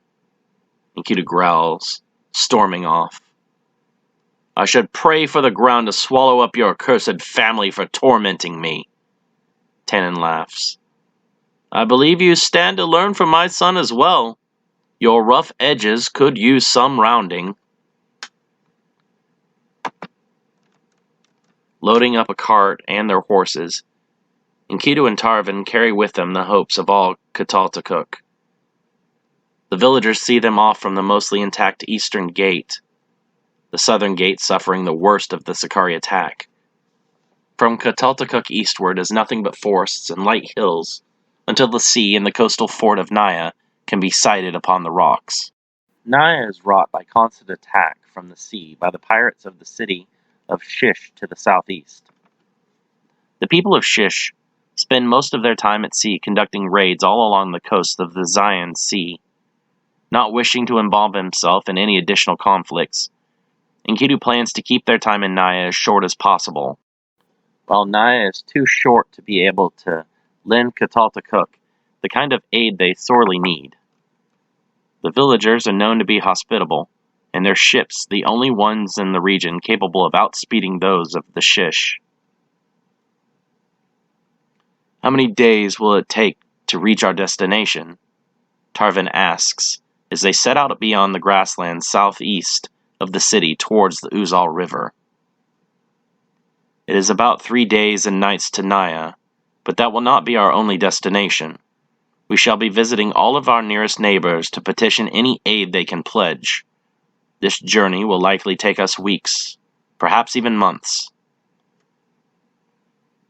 Enkidu growls, storming off. I should pray for the ground to swallow up your accursed family for tormenting me. Tannen laughs. I believe you stand to learn from my son as well. Your rough edges could use some rounding. Loading up a cart and their horses, Enkidu and Tarvin carry with them the hopes of all Kataltakuk. The villagers see them off from the mostly intact eastern gate, the southern gate suffering the worst of the Sakari attack. From Kataltakuk eastward is nothing but forests and light hills, until the sea and the coastal fort of Naya can be sighted upon the rocks. Naya is wrought by constant attack from the sea by the pirates of the city of Shish to the southeast. The people of Shish spend most of their time at sea conducting raids all along the coast of the Zion Sea. Not wishing to involve himself in any additional conflicts, Enkidu plans to keep their time in Naya as short as possible. While Naya is too short to be able to lend Kataltakuk the kind of aid they sorely need. The villagers are known to be hospitable, and their ships the only ones in the region capable of outspeeding those of the Shish. How many days will it take to reach our destination? Tarvin asks, as they set out beyond the grasslands southeast of the city towards the Uzal River. It is about 3 days and nights to Naya, but that will not be our only destination. We shall be visiting all of our nearest neighbors to petition any aid they can pledge. This journey will likely take us weeks, perhaps even months.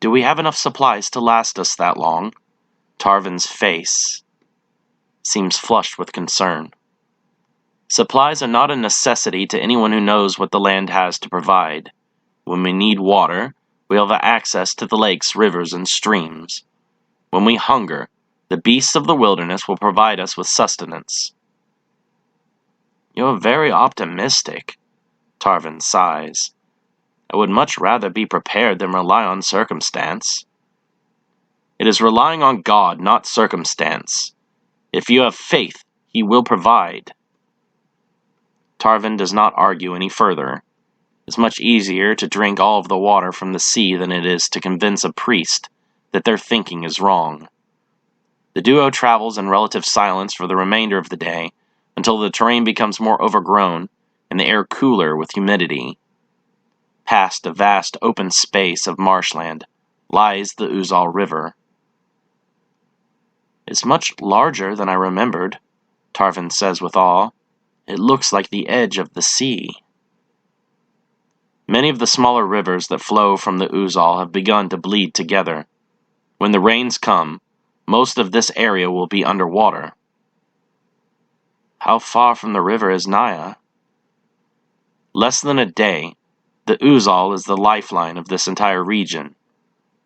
Do we have enough supplies to last us that long? Tarvin's face seems flushed with concern. Supplies are not a necessity to anyone who knows what the land has to provide. When we need water, we have access to the lakes, rivers, and streams. When we hunger, the beasts of the wilderness will provide us with sustenance. You're very optimistic, Tarvin sighs. I would much rather be prepared than rely on circumstance. It is relying on God, not circumstance. If you have faith, He will provide. Tarvin does not argue any further. It's much easier to drink all of the water from the sea than it is to convince a priest that their thinking is wrong. The duo travels in relative silence for the remainder of the day, until the terrain becomes more overgrown and the air cooler with humidity. Past a vast open space of marshland lies the Uzal River. It's much larger than I remembered, Tarvin says with awe. It looks like the edge of the sea. Many of the smaller rivers that flow from the Uzal have begun to bleed together. When the rains come, most of this area will be underwater. How far from the river is Naya? Less than a day. The Uzal is the lifeline of this entire region.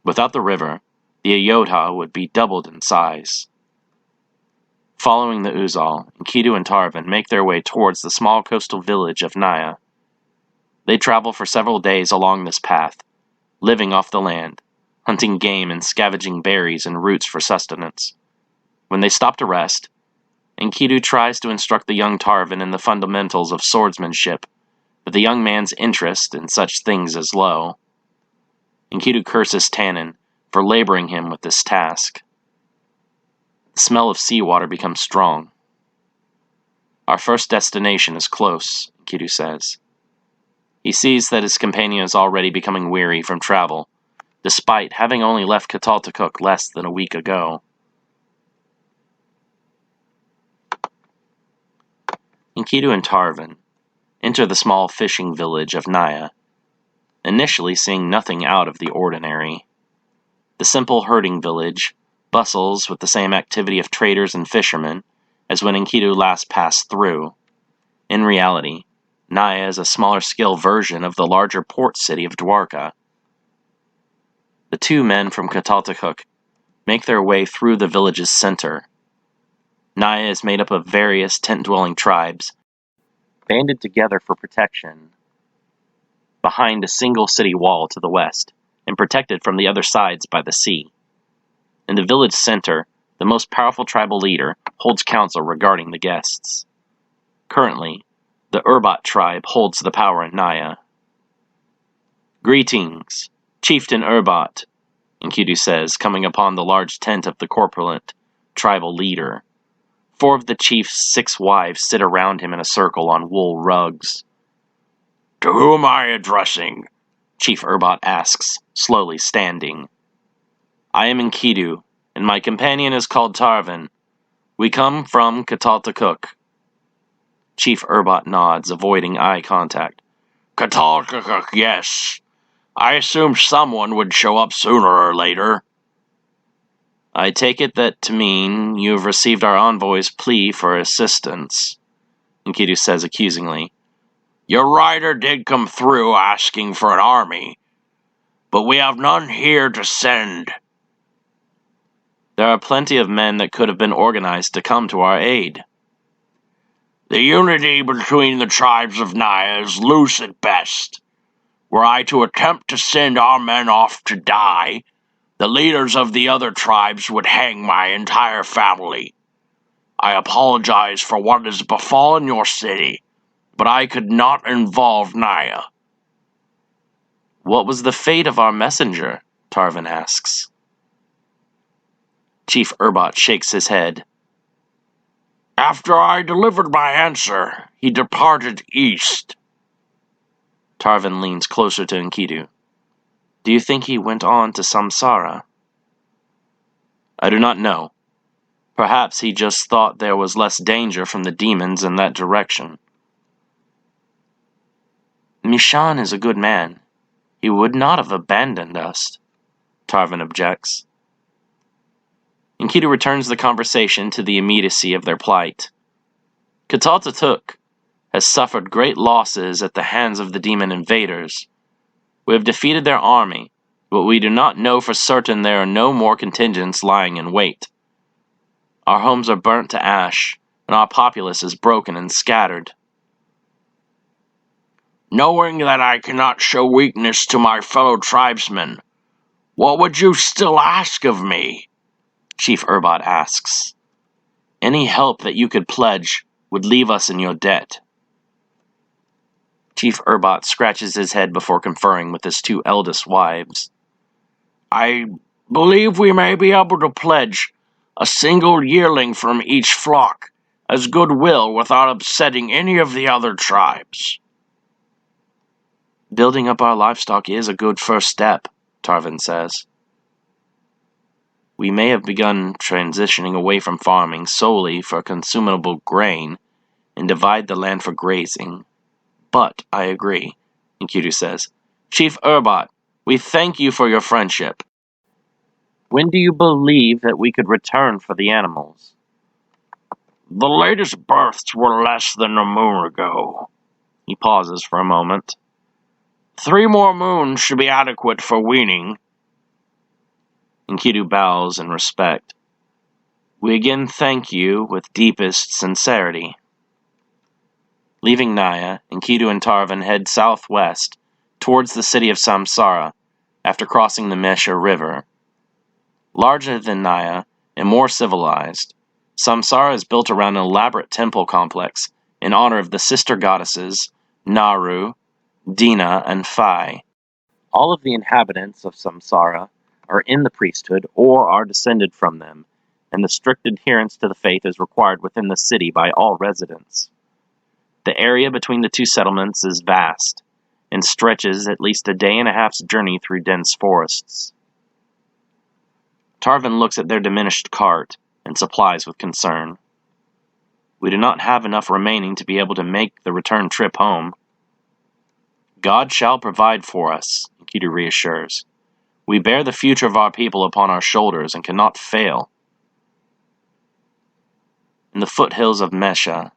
Without the river, the Ayodhya would be doubled in size. Following the Uzal, Enkidu and Tarvan make their way towards the small coastal village of Naya. They travel for several days along this path, living off the land, hunting game and scavenging berries and roots for sustenance. When they stop to rest, Enkidu tries to instruct the young Tarvan in the fundamentals of swordsmanship, but the young man's interest in such things is low. Enkidu curses Tannen for laboring him with this task. The smell of seawater becomes strong. Our first destination is close, Enkidu says. He sees that his companion is already becoming weary from travel, despite having only left Kataltakuk less than a week ago. Enkidu and Tarvan enter the small fishing village of Naya, initially seeing nothing out of the ordinary. The simple herding village bustles with the same activity of traders and fishermen as when Enkidu last passed through. In reality, Naya is a smaller-scale version of the larger port city of Dwarka. The two men from Kataltakuk make their way through the village's center. Naya is made up of various tent-dwelling tribes, banded together for protection behind a single city wall to the west, and protected from the other sides by the sea. In the village center, the most powerful tribal leader holds council regarding the guests. Currently, the Urbat tribe holds the power in Naya. "Greetings, Chieftain Urbat," Enkidu says, coming upon the large tent of the corpulent tribal leader. 4 of the chief's 6 wives sit around him in a circle on wool rugs. "To whom am I addressing?" Chief Urbat asks, slowly standing. "I am Enkidu, and my companion is called Tarvan. We come from Kataltakuk." Chief Urbat nods, avoiding eye contact. "Kataltakuk, yes. I assumed someone would show up sooner or later." "I take it that to mean you've received our envoy's plea for assistance," Enkidu says accusingly. "Your rider did come through asking for an army, but we have none here to send." "There are plenty of men that could have been organized to come to our aid." "The unity between the tribes of Naya is loose at best. Were I to attempt to send our men off to die, the leaders of the other tribes would hang my entire family. I apologize for what has befallen your city, but I could not involve Naya." "What was the fate of our messenger?" Tarvan asks. Chief Urbat shakes his head. "After I delivered my answer, he departed east." Tarvan leans closer to Enkidu. "Do you think he went on to Samsara?" "I do not know. Perhaps he just thought there was less danger from the demons in that direction." "Mishan is a good man. He would not have abandoned us," Tarvan objects. Enkidu returns the conversation to the immediacy of their plight. "Kataltakuk has suffered great losses at the hands of the demon invaders. We have defeated their army, but we do not know for certain there are no more contingents lying in wait. Our homes are burnt to ash, and our populace is broken and scattered." "Knowing that I cannot show weakness to my fellow tribesmen, what would you still ask of me?" Chief Urbat asks. "Any help that you could pledge would leave us in your debt." Chief Urbat scratches his head before conferring with his 2 eldest wives. "I believe we may be able to pledge a single yearling from each flock as goodwill without upsetting any of the other tribes." "Building up our livestock is a good first step," Tarvan says. "We may have begun transitioning away from farming solely for consumable grain and divide the land for grazing. But I agree," Enkidu says. "Chief Urbat, we thank you for your friendship. When do you believe that we could return for the animals?" "The latest births were less than a moon ago." He pauses for a moment. 3 more moons should be adequate for weaning." Enkidu bows in respect. We again thank you with deepest sincerity. Leaving Naya, Enkidu and Tarvan head southwest towards the city of Samsara after crossing the Mesha River. Larger than Naya and more civilized, Samsara is built around an elaborate temple complex in honor of the sister goddesses Naru, Dina, and Phi. All of the inhabitants of Samsara are in the priesthood or are descended from them, and the strict adherence to the faith is required within the city by all residents. The area between the two settlements is vast, and stretches at least a day and a half's journey through dense forests. Tarvan looks at their diminished cart and supplies with concern. We do not have enough remaining to be able to make the return trip home. God shall provide for us, Enkidu reassures. We bear the future of our people upon our shoulders and cannot fail. In the foothills of Mesha,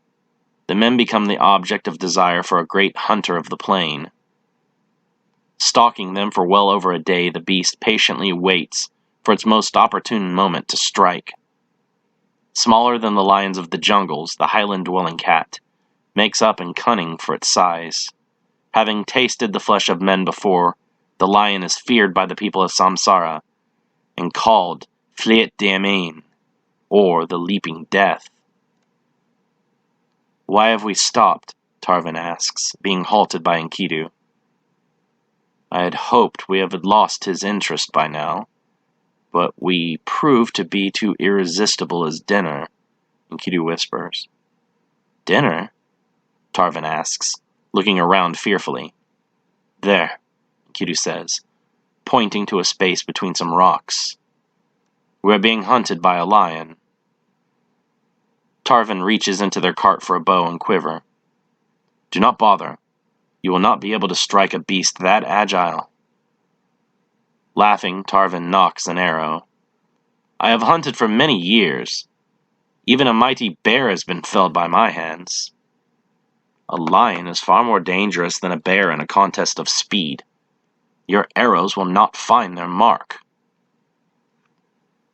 the men become the object of desire for a great hunter of the plain. Stalking them for well over a day, the beast patiently waits for its most opportune moment to strike. Smaller than the lions of the jungles, the highland-dwelling cat makes up in cunning for its size. Having tasted the flesh of men before, the lion is feared by the people of Samsara and called Fleet Diamin, or the Leaping Death. Why have we stopped? Tarvan asks, being halted by Enkidu. I had hoped we had lost his interest by now, but we proved to be too irresistible as dinner, Enkidu whispers. Dinner? Tarvan asks, looking around fearfully. There, Enkidu says, pointing to a space between some rocks. We are being hunted by a lion. Tarvan reaches into their cart for a bow and quiver. Do not bother. You will not be able to strike a beast that agile. Laughing, Tarvan nocks an arrow. I have hunted for many years. Even a mighty bear has been felled by my hands. A lion is far more dangerous than a bear in a contest of speed. Your arrows will not find their mark.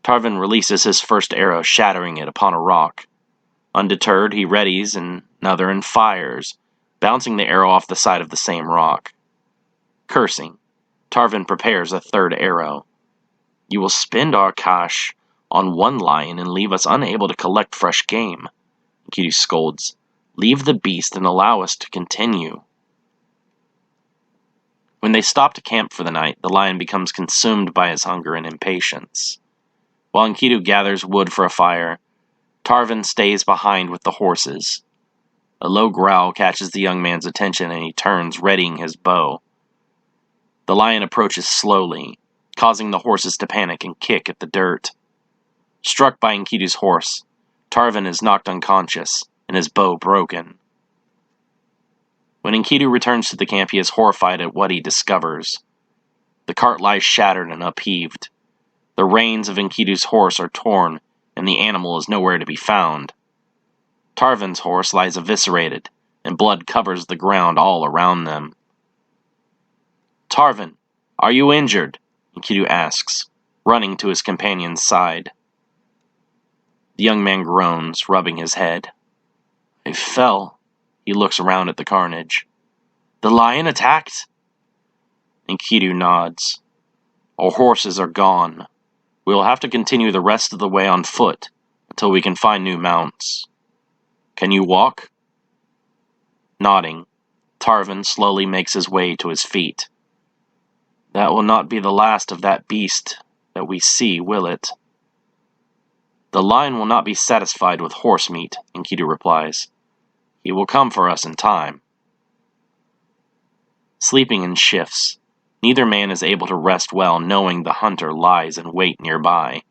Tarvan releases his first arrow, shattering it upon a rock. Undeterred, he readies another and fires, bouncing the arrow off the side of the same rock. Cursing, Tarvan prepares a third arrow. You will spend our cash on one lion and leave us unable to collect fresh game, Enkidu scolds. Leave the beast and allow us to continue. When they stop to camp for the night, the lion becomes consumed by his hunger and impatience. While Enkidu gathers wood for a fire, Tarvan stays behind with the horses. A low growl catches the young man's attention and he turns, readying his bow. The lion approaches slowly, causing the horses to panic and kick at the dirt. Struck by Enkidu's horse, Tarvan is knocked unconscious and his bow broken. When Enkidu returns to the camp, he is horrified at what he discovers. The cart lies shattered and upheaved. The reins of Enkidu's horse are torn, and the animal is nowhere to be found. Tarvan's horse lies eviscerated, and blood covers the ground all around them. Tarvan, are you injured? Enkidu asks, running to his companion's side. The young man groans, rubbing his head. I fell. He looks around at the carnage. The lion attacked? Enkidu nods. Our horses are gone. We will have to continue the rest of the way on foot until we can find new mounts. Can you walk? Nodding, Tarvan slowly makes his way to his feet. That will not be the last of that beast that we see, will it? The lion will not be satisfied with horse meat, Enkidu replies. He will come for us in time. Sleeping in shifts, neither man is able to rest well knowing the hunter lies in wait nearby.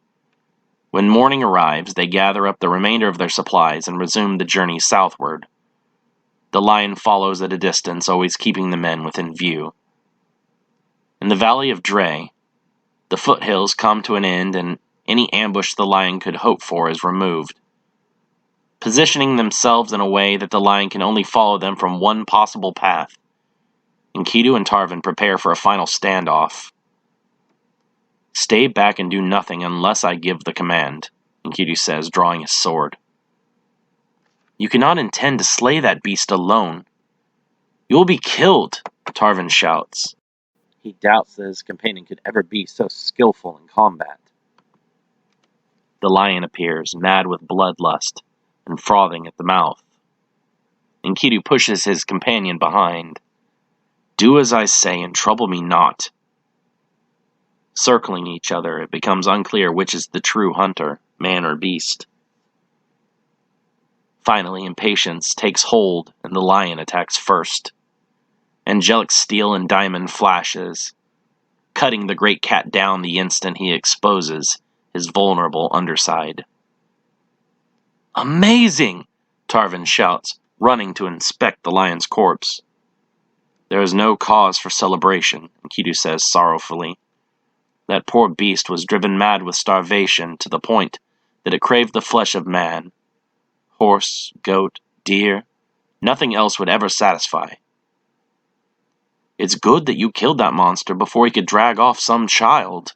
When morning arrives, they gather up the remainder of their supplies and resume the journey southward. The lion follows at a distance, always keeping the men within view. In the valley of Dre, the foothills come to an end and any ambush the lion could hope for is removed. Positioning themselves in a way that the lion can only follow them from one possible path, Enkidu and Tarvan prepare for a final standoff. Stay back and do nothing unless I give the command, Enkidu says, drawing his sword. You cannot intend to slay that beast alone. You will be killed, Tarvin shouts. He doubts that his companion could ever be so skillful in combat. The lion appears, mad with bloodlust, and frothing at the mouth. Enkidu pushes his companion behind. Do as I say and trouble me not. Circling each other, it becomes unclear which is the true hunter, man or beast. Finally, impatience takes hold, and the lion attacks first. Angelic steel and diamond flashes, cutting the great cat down the instant he exposes his vulnerable underside. Amazing! Tarvin shouts, running to inspect the lion's corpse. There is no cause for celebration, Enkidu says sorrowfully. That poor beast was driven mad with starvation to the point that it craved the flesh of man. Horse, goat, deer, nothing else would ever satisfy. It's good that you killed that monster before he could drag off some child.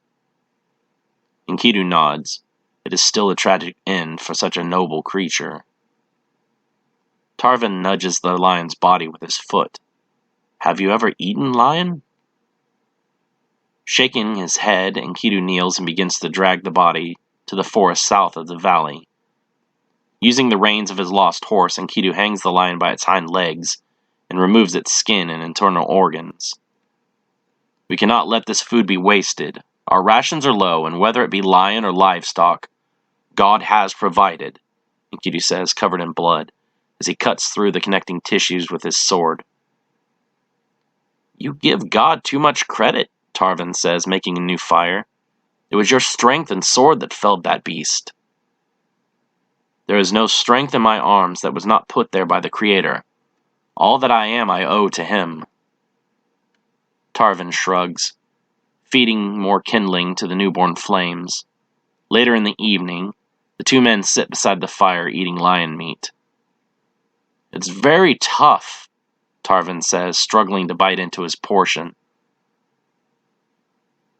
Enkidu nods. It is still a tragic end for such a noble creature. Tarvin nudges the lion's body with his foot. Have you ever eaten lion? Shaking his head, Enkidu kneels and begins to drag the body to the forest south of the valley. Using the reins of his lost horse, Enkidu hangs the lion by its hind legs and removes its skin and internal organs. We cannot let this food be wasted. Our rations are low, and whether it be lion or livestock, God has provided, Enkidu says, covered in blood, as he cuts through the connecting tissues with his sword. You give God too much credit, Tarvin says, making a new fire. It was your strength and sword that felled that beast. There is no strength in my arms that was not put there by the Creator. All that I am I owe to him. Tarvin shrugs, feeding more kindling to the newborn flames. Later in the evening, the two men sit beside the fire eating lion meat. It's very tough, Tarvin says, struggling to bite into his portion.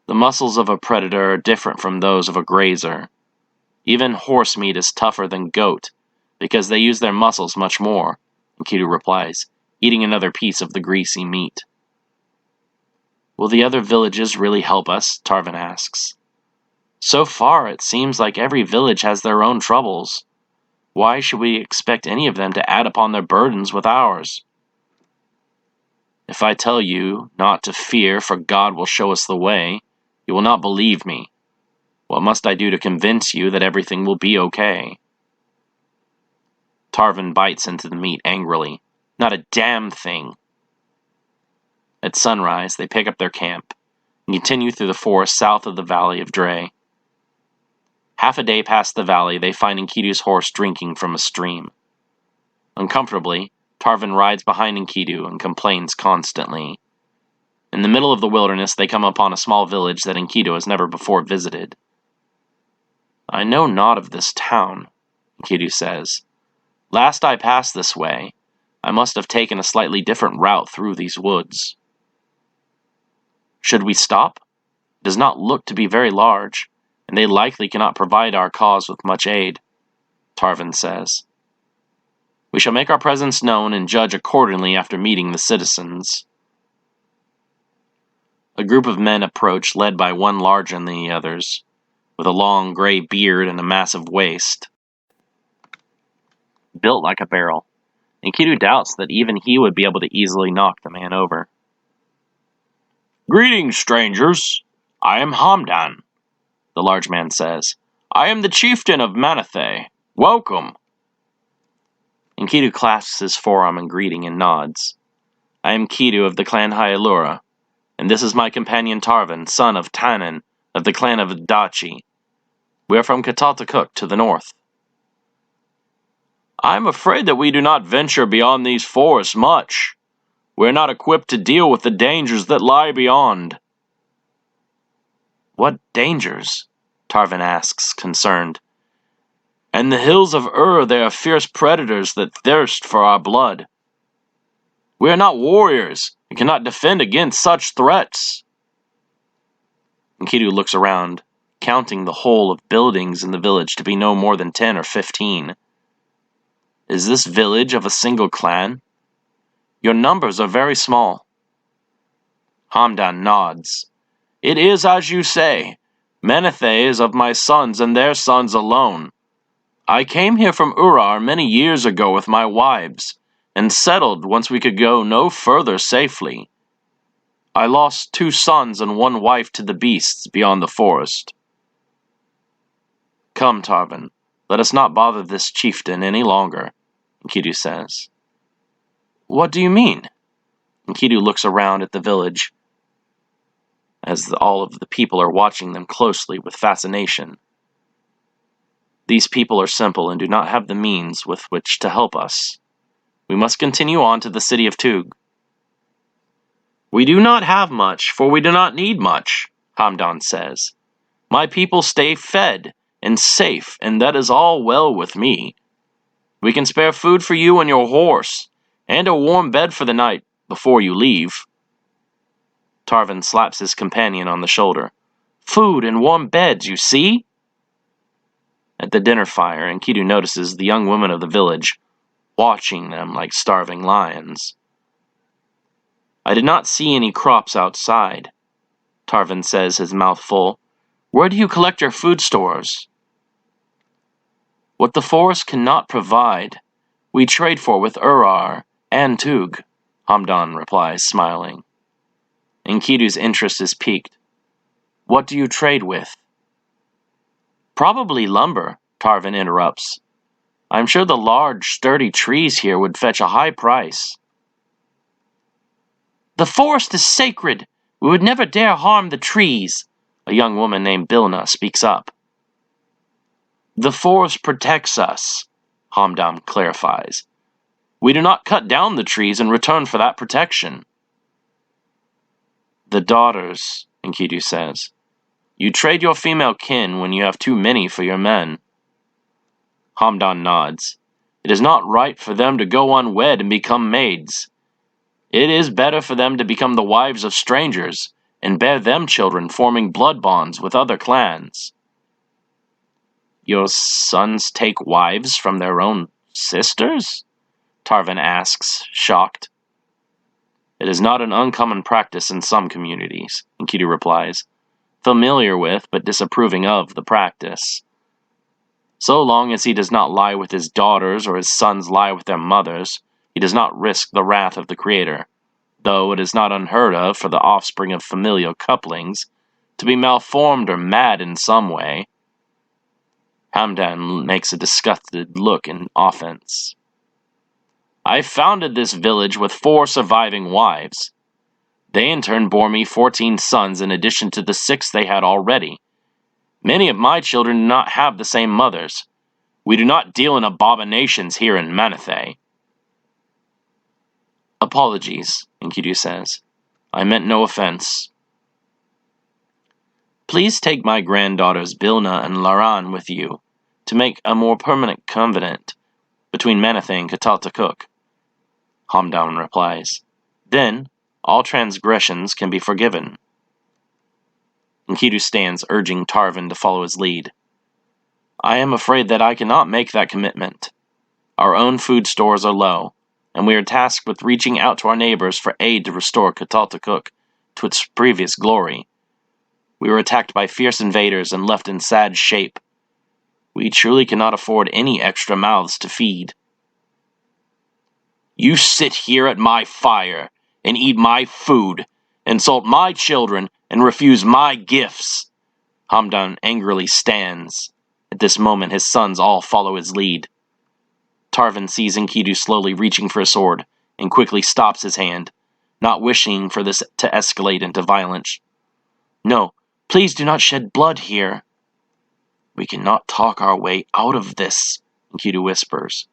The muscles of a predator are different from those of a grazer. Even horse meat is tougher than goat, because they use their muscles much more, Enkidu replies, eating another piece of the greasy meat. Will the other villages really help us? Tarvin asks. So far, it seems like every village has their own troubles. Why should we expect any of them to add upon their burdens with ours? If I tell you not to fear, for God will show us the way, you will not believe me. What must I do to convince you that everything will be okay? Tarvin bites into the meat angrily. Not a damn thing. At sunrise, they pick up their camp and continue through the forest south of the valley of Dre. Half a day past the valley, they find Enkidu's horse drinking from a stream. Uncomfortably, Tarvin rides behind Enkidu and complains constantly. In the middle of the wilderness, they come upon a small village that Enkidu has never before visited. I know not of this town, Enkidu says. Last I passed this way, I must have taken a slightly different route through these woods. Should we stop? It does not look to be very large, and they likely cannot provide our cause with much aid, Tarvin says. We shall make our presence known and judge accordingly after meeting the citizens. A group of men approach, led by one larger than the others, with a long gray beard and a massive waist. Built like a barrel, Enkidu doubts that even he would be able to easily knock the man over. Greetings, strangers. I am Hamdan, the large man says. I am the chieftain of Manathe. Welcome. Enkidu clasps his forearm in greeting and nods. I am Kidu of the clan Hyalura, and this is my companion Tarvin, son of Tanan of the clan of Dachi. We are from Katatakuk to the north. I am afraid that we do not venture beyond these forests much. We are not equipped to deal with the dangers that lie beyond. What dangers? Tarvin asks, concerned. In the hills of there are fierce predators that thirst for our blood. We are not warriors and cannot defend against such threats. Enkidu looks around, counting the whole of buildings in the village to be no more than 10 or 15. Is this village of a single clan? Your numbers are very small. Hamdan nods. It is as you say. Menethe is of my sons and their sons alone. I came here from Urar many years ago with my wives, and settled once we could go no further safely. I lost 2 sons and 1 wife to the beasts beyond the forest. Come, Tarvin, let us not bother this chieftain any longer, Enkidu says. What do you mean? Enkidu looks around at the village, as all of the people are watching them closely with fascination. These people are simple and do not have the means with which to help us. We must continue on to the city of Tug. We do not have much, for we do not need much, Hamdan says. My people stay fed and safe, and that is all well with me. We can spare food for you and your horse, and a warm bed for the night before you leave. Tarvin slaps his companion on the shoulder. Food and warm beds, you see? At the dinner fire, Enkidu notices the young women of the village, watching them like starving lions. I did not see any crops outside, Tarvin says, his mouth full. Where do you collect your food stores? What the forest cannot provide, we trade for with Urar and Tug, Hamdan replies, smiling. Enkidu's interest is piqued. What do you trade with? Probably lumber, Tarvin interrupts. I'm sure the large, sturdy trees here would fetch a high price. The forest is sacred. We would never dare harm the trees, a young woman named Bilna speaks up. The forest protects us, Hamdan clarifies. We do not cut down the trees in return for that protection. The daughters, Enkidu says. You trade your female kin when you have too many for your men. Hamdan nods. It is not right for them to go unwed and become maids. It is better for them to become the wives of strangers and bear them children, forming blood bonds with other clans. Your sons take wives from their own sisters? Tarvin asks, shocked. It is not an uncommon practice in some communities, Enkidu replies, familiar with but disapproving of the practice. So long as he does not lie with his daughters or his sons lie with their mothers, he does not risk the wrath of the Creator, though it is not unheard of for the offspring of familial couplings to be malformed or mad in some way. Hamdan makes a disgusted look in offense. I founded this village with 4 surviving wives. They in turn bore me 14 sons in addition to the 6 they had already. Many of my children do not have the same mothers. We do not deal in abominations here in Menethe. Apologies, Enkidu says. I meant no offense. Please take my granddaughters Bilna and Laran with you to make a more permanent covenant between Menethe and Kataltakuk. Hamdan replies. Then, all transgressions can be forgiven. Enkidu stands, urging Tarvin to follow his lead. I am afraid that I cannot make that commitment. Our own food stores are low, and we are tasked with reaching out to our neighbors for aid to restore Kataltakuk to its previous glory. We were attacked by fierce invaders and left in sad shape. We truly cannot afford any extra mouths to feed. You sit here at my fire and eat my food, insult my children, and refuse my gifts. Hamdan angrily stands. At this moment, his sons all follow his lead. Tarvin sees Enkidu slowly reaching for a sword and quickly stops his hand, not wishing for this to escalate into violence. No, please do not shed blood here. We cannot talk our way out of this, Enkidu whispers.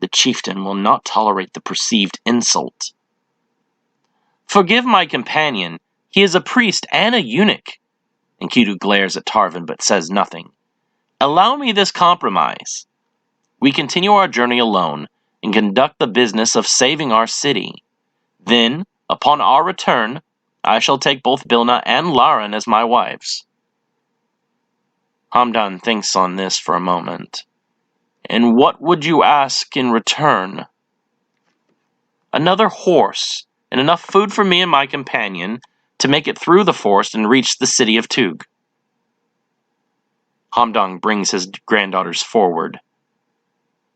The chieftain will not tolerate the perceived insult. Forgive my companion. He is a priest and a eunuch. Enkidu glares at Tarvin but says nothing. Allow me this compromise. We continue our journey alone and conduct the business of saving our city. Then, upon our return, I shall take both Bilna and Lauren as my wives. Hamdan thinks on this for a moment. And what would you ask in return? Another horse, and enough food for me and my companion to make it through the forest and reach the city of Tug. Hamdan brings his granddaughters forward.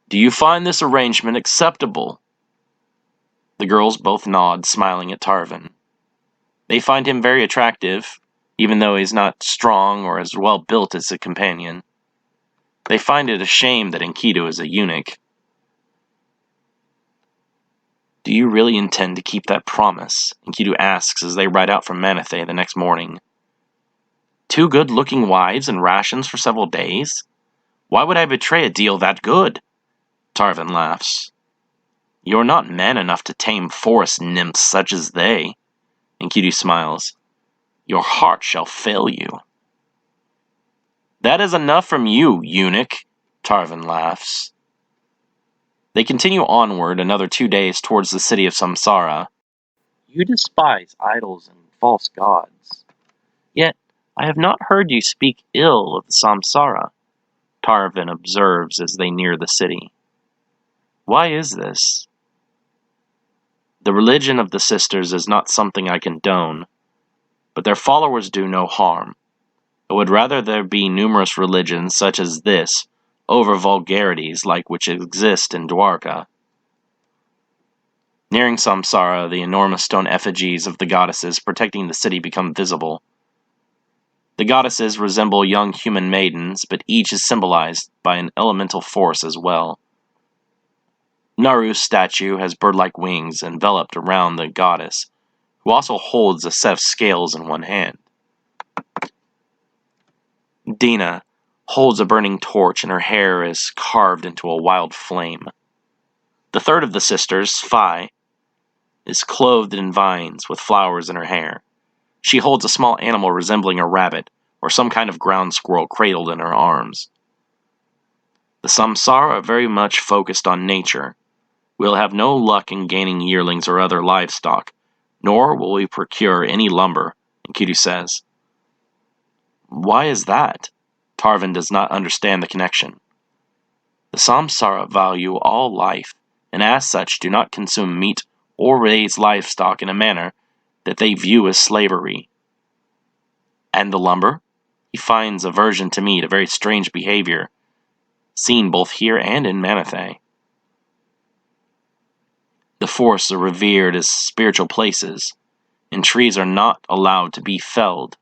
Do you find this arrangement acceptable? The girls both nod, smiling at Tarvin. They find him very attractive, even though he's not strong or as well built as a companion. They find it a shame that Enkidu is a eunuch. Do you really intend to keep that promise? Enkidu asks as they ride out from Manethe the next morning. 2 good-looking wives and rations for several days? Why would I betray a deal that good? Tarvin laughs. You're not man enough to tame forest nymphs such as they. Enkidu smiles. Your heart shall fail you. That is enough from you, eunuch, Tarvin laughs. They continue onward another 2 days towards the city of Samsara. You despise idols and false gods. Yet, I have not heard you speak ill of Samsara, Tarvin observes as they near the city. Why is this? The religion of the sisters is not something I condone, but their followers do no harm. I would rather there be numerous religions such as this over vulgarities like which exist in Dwarka. Nearing Samsara, the enormous stone effigies of the goddesses protecting the city become visible. The goddesses resemble young human maidens, but each is symbolized by an elemental force as well. Naru's statue has bird-like wings enveloped around the goddess, who also holds a set of scales in one hand. Dina holds a burning torch and her hair is carved into a wild flame. The third of the sisters, Phi, is clothed in vines with flowers in her hair. She holds a small animal resembling a rabbit or some kind of ground squirrel cradled in her arms. The Samsara are very much focused on nature. We'll have no luck in gaining yearlings or other livestock, nor will we procure any lumber, Enkidu says. Why is that? Tarvin does not understand the connection. The Samsara value all life, and as such do not consume meat or raise livestock in a manner that they view as slavery. And the lumber? He finds aversion to meat a very strange behavior, seen both here and in Manethe. The forests are revered as spiritual places, and trees are not allowed to be felled.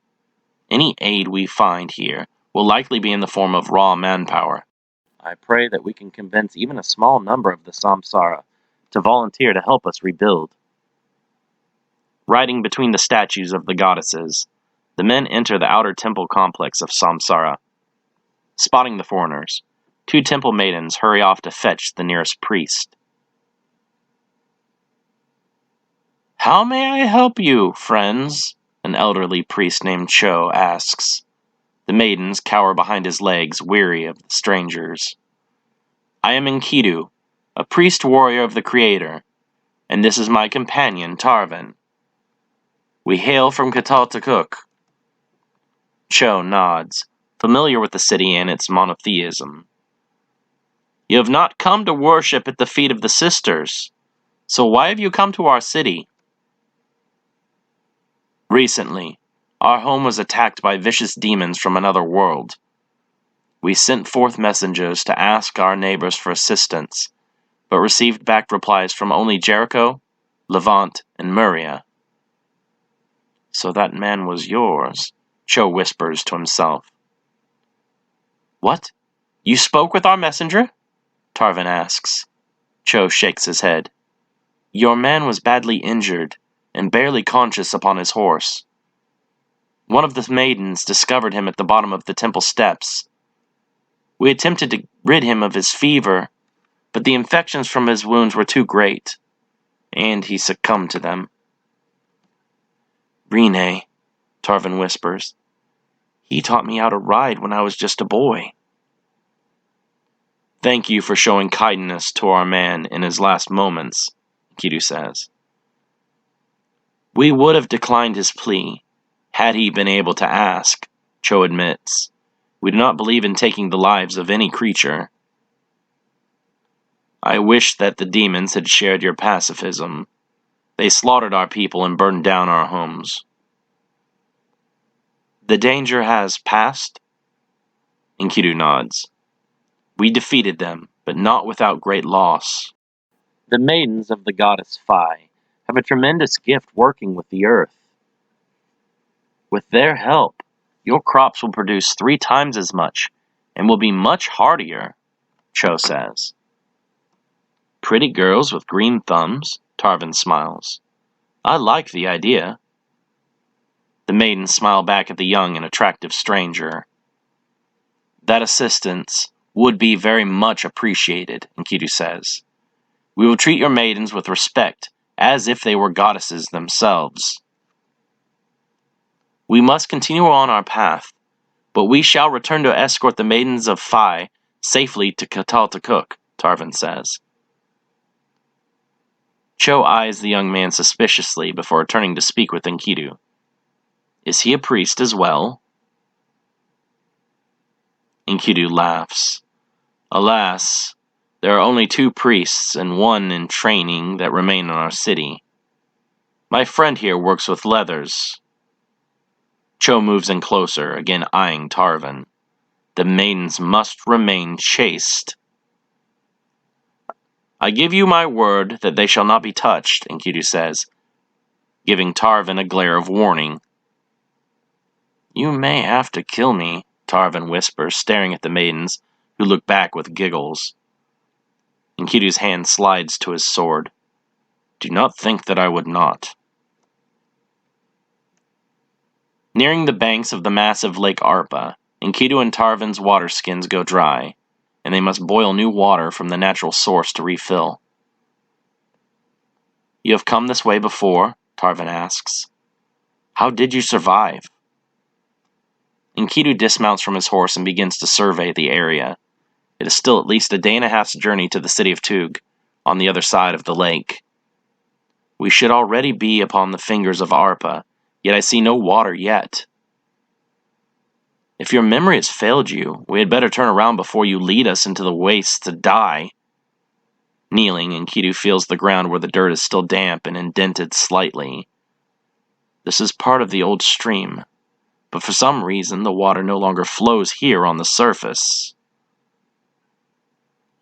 Any aid we find here will likely be in the form of raw manpower. I pray that we can convince even a small number of the Samsara to volunteer to help us rebuild. Riding between the statues of the goddesses, the men enter the outer temple complex of Samsara. Spotting the foreigners, 2 temple maidens hurry off to fetch the nearest priest. How may I help you, friends? An elderly priest named Cho asks. The maidens cower behind his legs, weary of the strangers. I am Enkidu, a priest-warrior of the Creator, and this is my companion, Tarvin. We hail from Kataltakuk. Cho nods, familiar with the city and its monotheism. You have not come to worship at the feet of the sisters, so why have you come to our city? Recently, our home was attacked by vicious demons from another world. We sent forth messengers to ask our neighbors for assistance, but received back replies from only Jericho, Levant, and Muria. So that man was yours, Cho whispers to himself. What? You spoke with our messenger? Tarvin asks. Cho shakes his head. Your man was badly injured, and barely conscious upon his horse. One of the maidens discovered him at the bottom of the temple steps. We attempted to rid him of his fever, but the infections from his wounds were too great, and he succumbed to them. Rene, Tarvin whispers. He taught me how to ride when I was just a boy. Thank you for showing kindness to our man in his last moments, Enkidu says. We would have declined his plea, had he been able to ask, Cho admits. We do not believe in taking the lives of any creature. I wish that the demons had shared your pacifism. They slaughtered our people and burned down our homes. The danger has passed? Enkidu nods. We defeated them, but not without great loss. The maidens of the goddess Phi have a tremendous gift working with the earth. With their help, your crops will produce 3 times as much, and will be much hardier, Cho says. Pretty girls with green thumbs, Tarvin smiles. I like the idea. The maidens smile back at the young and attractive stranger. That assistance would be very much appreciated, Enkidu says. We will treat your maidens with respect, as if they were goddesses themselves. We must continue on our path, but we shall return to escort the maidens of Phi safely to Kataltakuk, Tarvin says. Cho eyes the young man suspiciously before turning to speak with Enkidu. Is he a priest as well? Enkidu laughs. Alas, there are only 2 priests and 1 in training that remain in our city. My friend here works with leathers. Cho moves in closer, again eyeing Tarvin. The maidens must remain chaste. I give you my word that they shall not be touched, Enkidu says, giving Tarvin a glare of warning. You may have to kill me, Tarvin whispers, staring at the maidens, who look back with giggles. Enkidu's hand slides to his sword. Do not think that I would not. Nearing the banks of the massive Lake Arpa, Enkidu and Tarvin's water skins go dry, and they must boil new water from the natural source to refill. You have come this way before? Tarvin asks. How did you survive? Enkidu dismounts from his horse and begins to survey the area. It is still at least a day and a half's journey to the city of Tug, on the other side of the lake. We should already be upon the fingers of Arpa, yet I see no water yet. If your memory has failed you, we had better turn around before you lead us into the wastes to die. Kneeling, Enkidu feels the ground where the dirt is still damp and indented slightly. This is part of the old stream, but for some reason the water no longer flows here on the surface.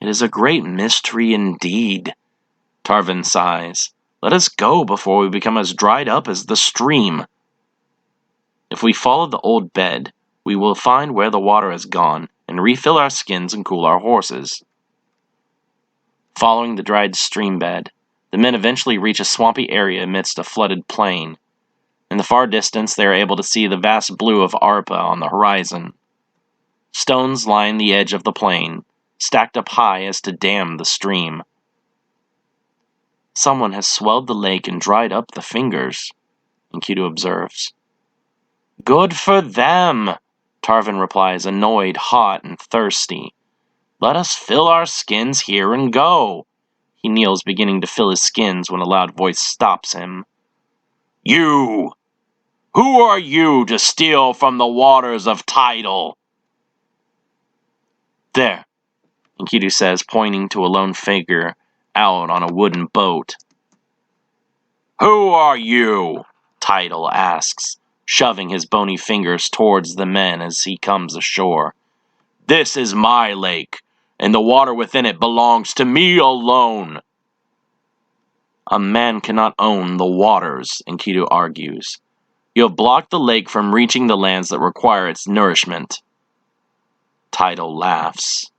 It is a great mystery indeed, Tarvin sighs. Let us go before we become as dried up as the stream. If we follow the old bed, we will find where the water has gone and refill our skins and cool our horses. Following the dried stream bed, the men eventually reach a swampy area amidst a flooded plain. In the far distance, they are able to see the vast blue of Arpa on the horizon. Stones line the edge of the plain, stacked up high as to dam the stream. Someone has swelled the lake and dried up the fingers, Enkidu observes. Good for them, Tarvin replies, annoyed, hot, and thirsty. Let us fill our skins here and go. He kneels, beginning to fill his skins when a loud voice stops him. You! Who are you to steal from the waters of Tidal? There, Enkidu says, pointing to a lone figure out on a wooden boat. Who are you? Tidal asks, shoving his bony fingers towards the men as he comes ashore. This is my lake, and the water within it belongs to me alone. A man cannot own the waters, Enkidu argues. You have blocked the lake from reaching the lands that require its nourishment. Tidal laughs.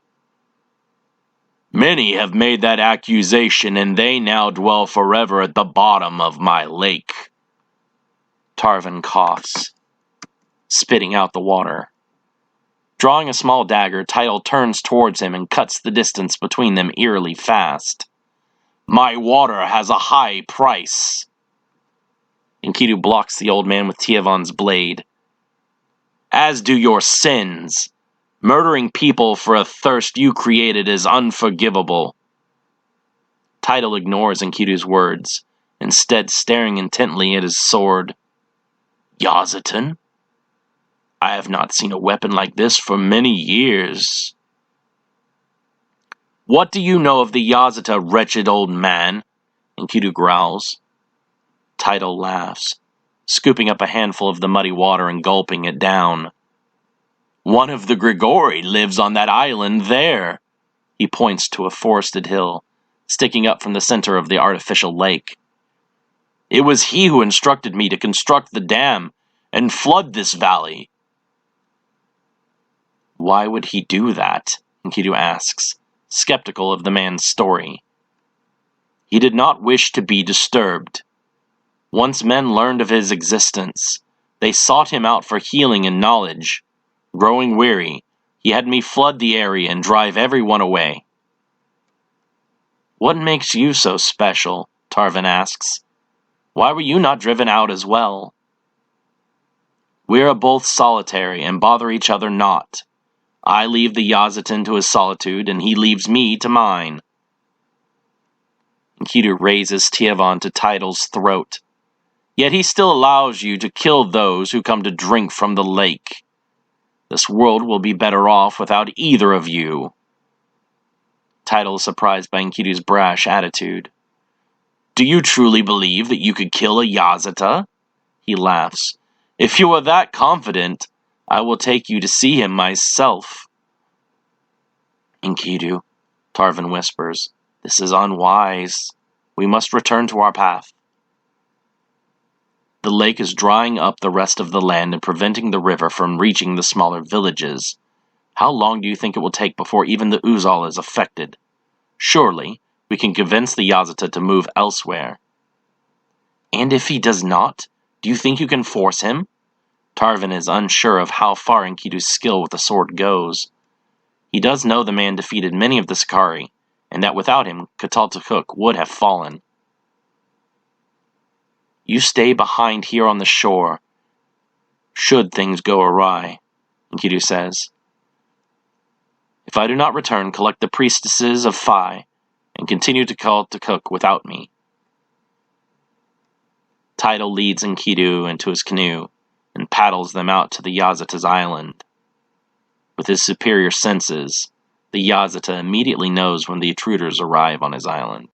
Many have made that accusation, and they now dwell forever at the bottom of my lake. Tarvin coughs, spitting out the water. Drawing a small dagger, Tidal turns towards him and cuts the distance between them eerily fast. My water has a high price. Enkidu blocks the old man with Tiavan's blade. As do your sins. Murdering people for a thirst you created is unforgivable. Tidal ignores Enkidu's words instead staring intently at his sword. Yazatan? I have not seen a weapon like this for many years. What do you know of the Yazata, wretched old man? Enkidu growls. Tidal laughs, scooping up a handful of the muddy water and gulping it down. One of the Grigori lives on that island there. He points to a forested hill, sticking up from the center of the artificial lake. It was he who instructed me to construct the dam and flood this valley. Why would he do that? Enkidu asks, skeptical of the man's story. He did not wish to be disturbed. Once men learned of his existence, they sought him out for healing and knowledge. Growing weary, he had me flood the area and drive everyone away. What makes you so special? Tarvin asks. Why were you not driven out as well? We are both solitary and bother each other not. I leave the Yazatan to his solitude, and he leaves me to mine. Enkidu raises Tiavon to Tidal's throat. Yet he still allows you to kill those who come to drink from the lake. This world will be better off without either of you. Tidal is surprised by Enkidu's brash attitude. Do you truly believe that you could kill a Yazata? He laughs. If you are that confident, I will take you to see him myself. Enkidu, Tarvin whispers, this is unwise. We must return to our path. The lake is drying up the rest of the land and preventing the river from reaching the smaller villages. How long do you think it will take before even the Uzal is affected? Surely, we can convince the Yazata to move elsewhere. And if he does not, do you think you can force him? Tarvin is unsure of how far Enkidu's skill with the sword goes. He does know the man defeated many of the Sicarii, and that without him, Kataltakuk would have fallen. You stay behind here on the shore, should things go awry, Enkidu says. If I do not return, collect the priestesses of Phi, and continue to call to cook without me. Tidal leads Enkidu into his canoe, and paddles them out to the Yazata's island. With his superior senses, the Yazata immediately knows when the intruders arrive on his island.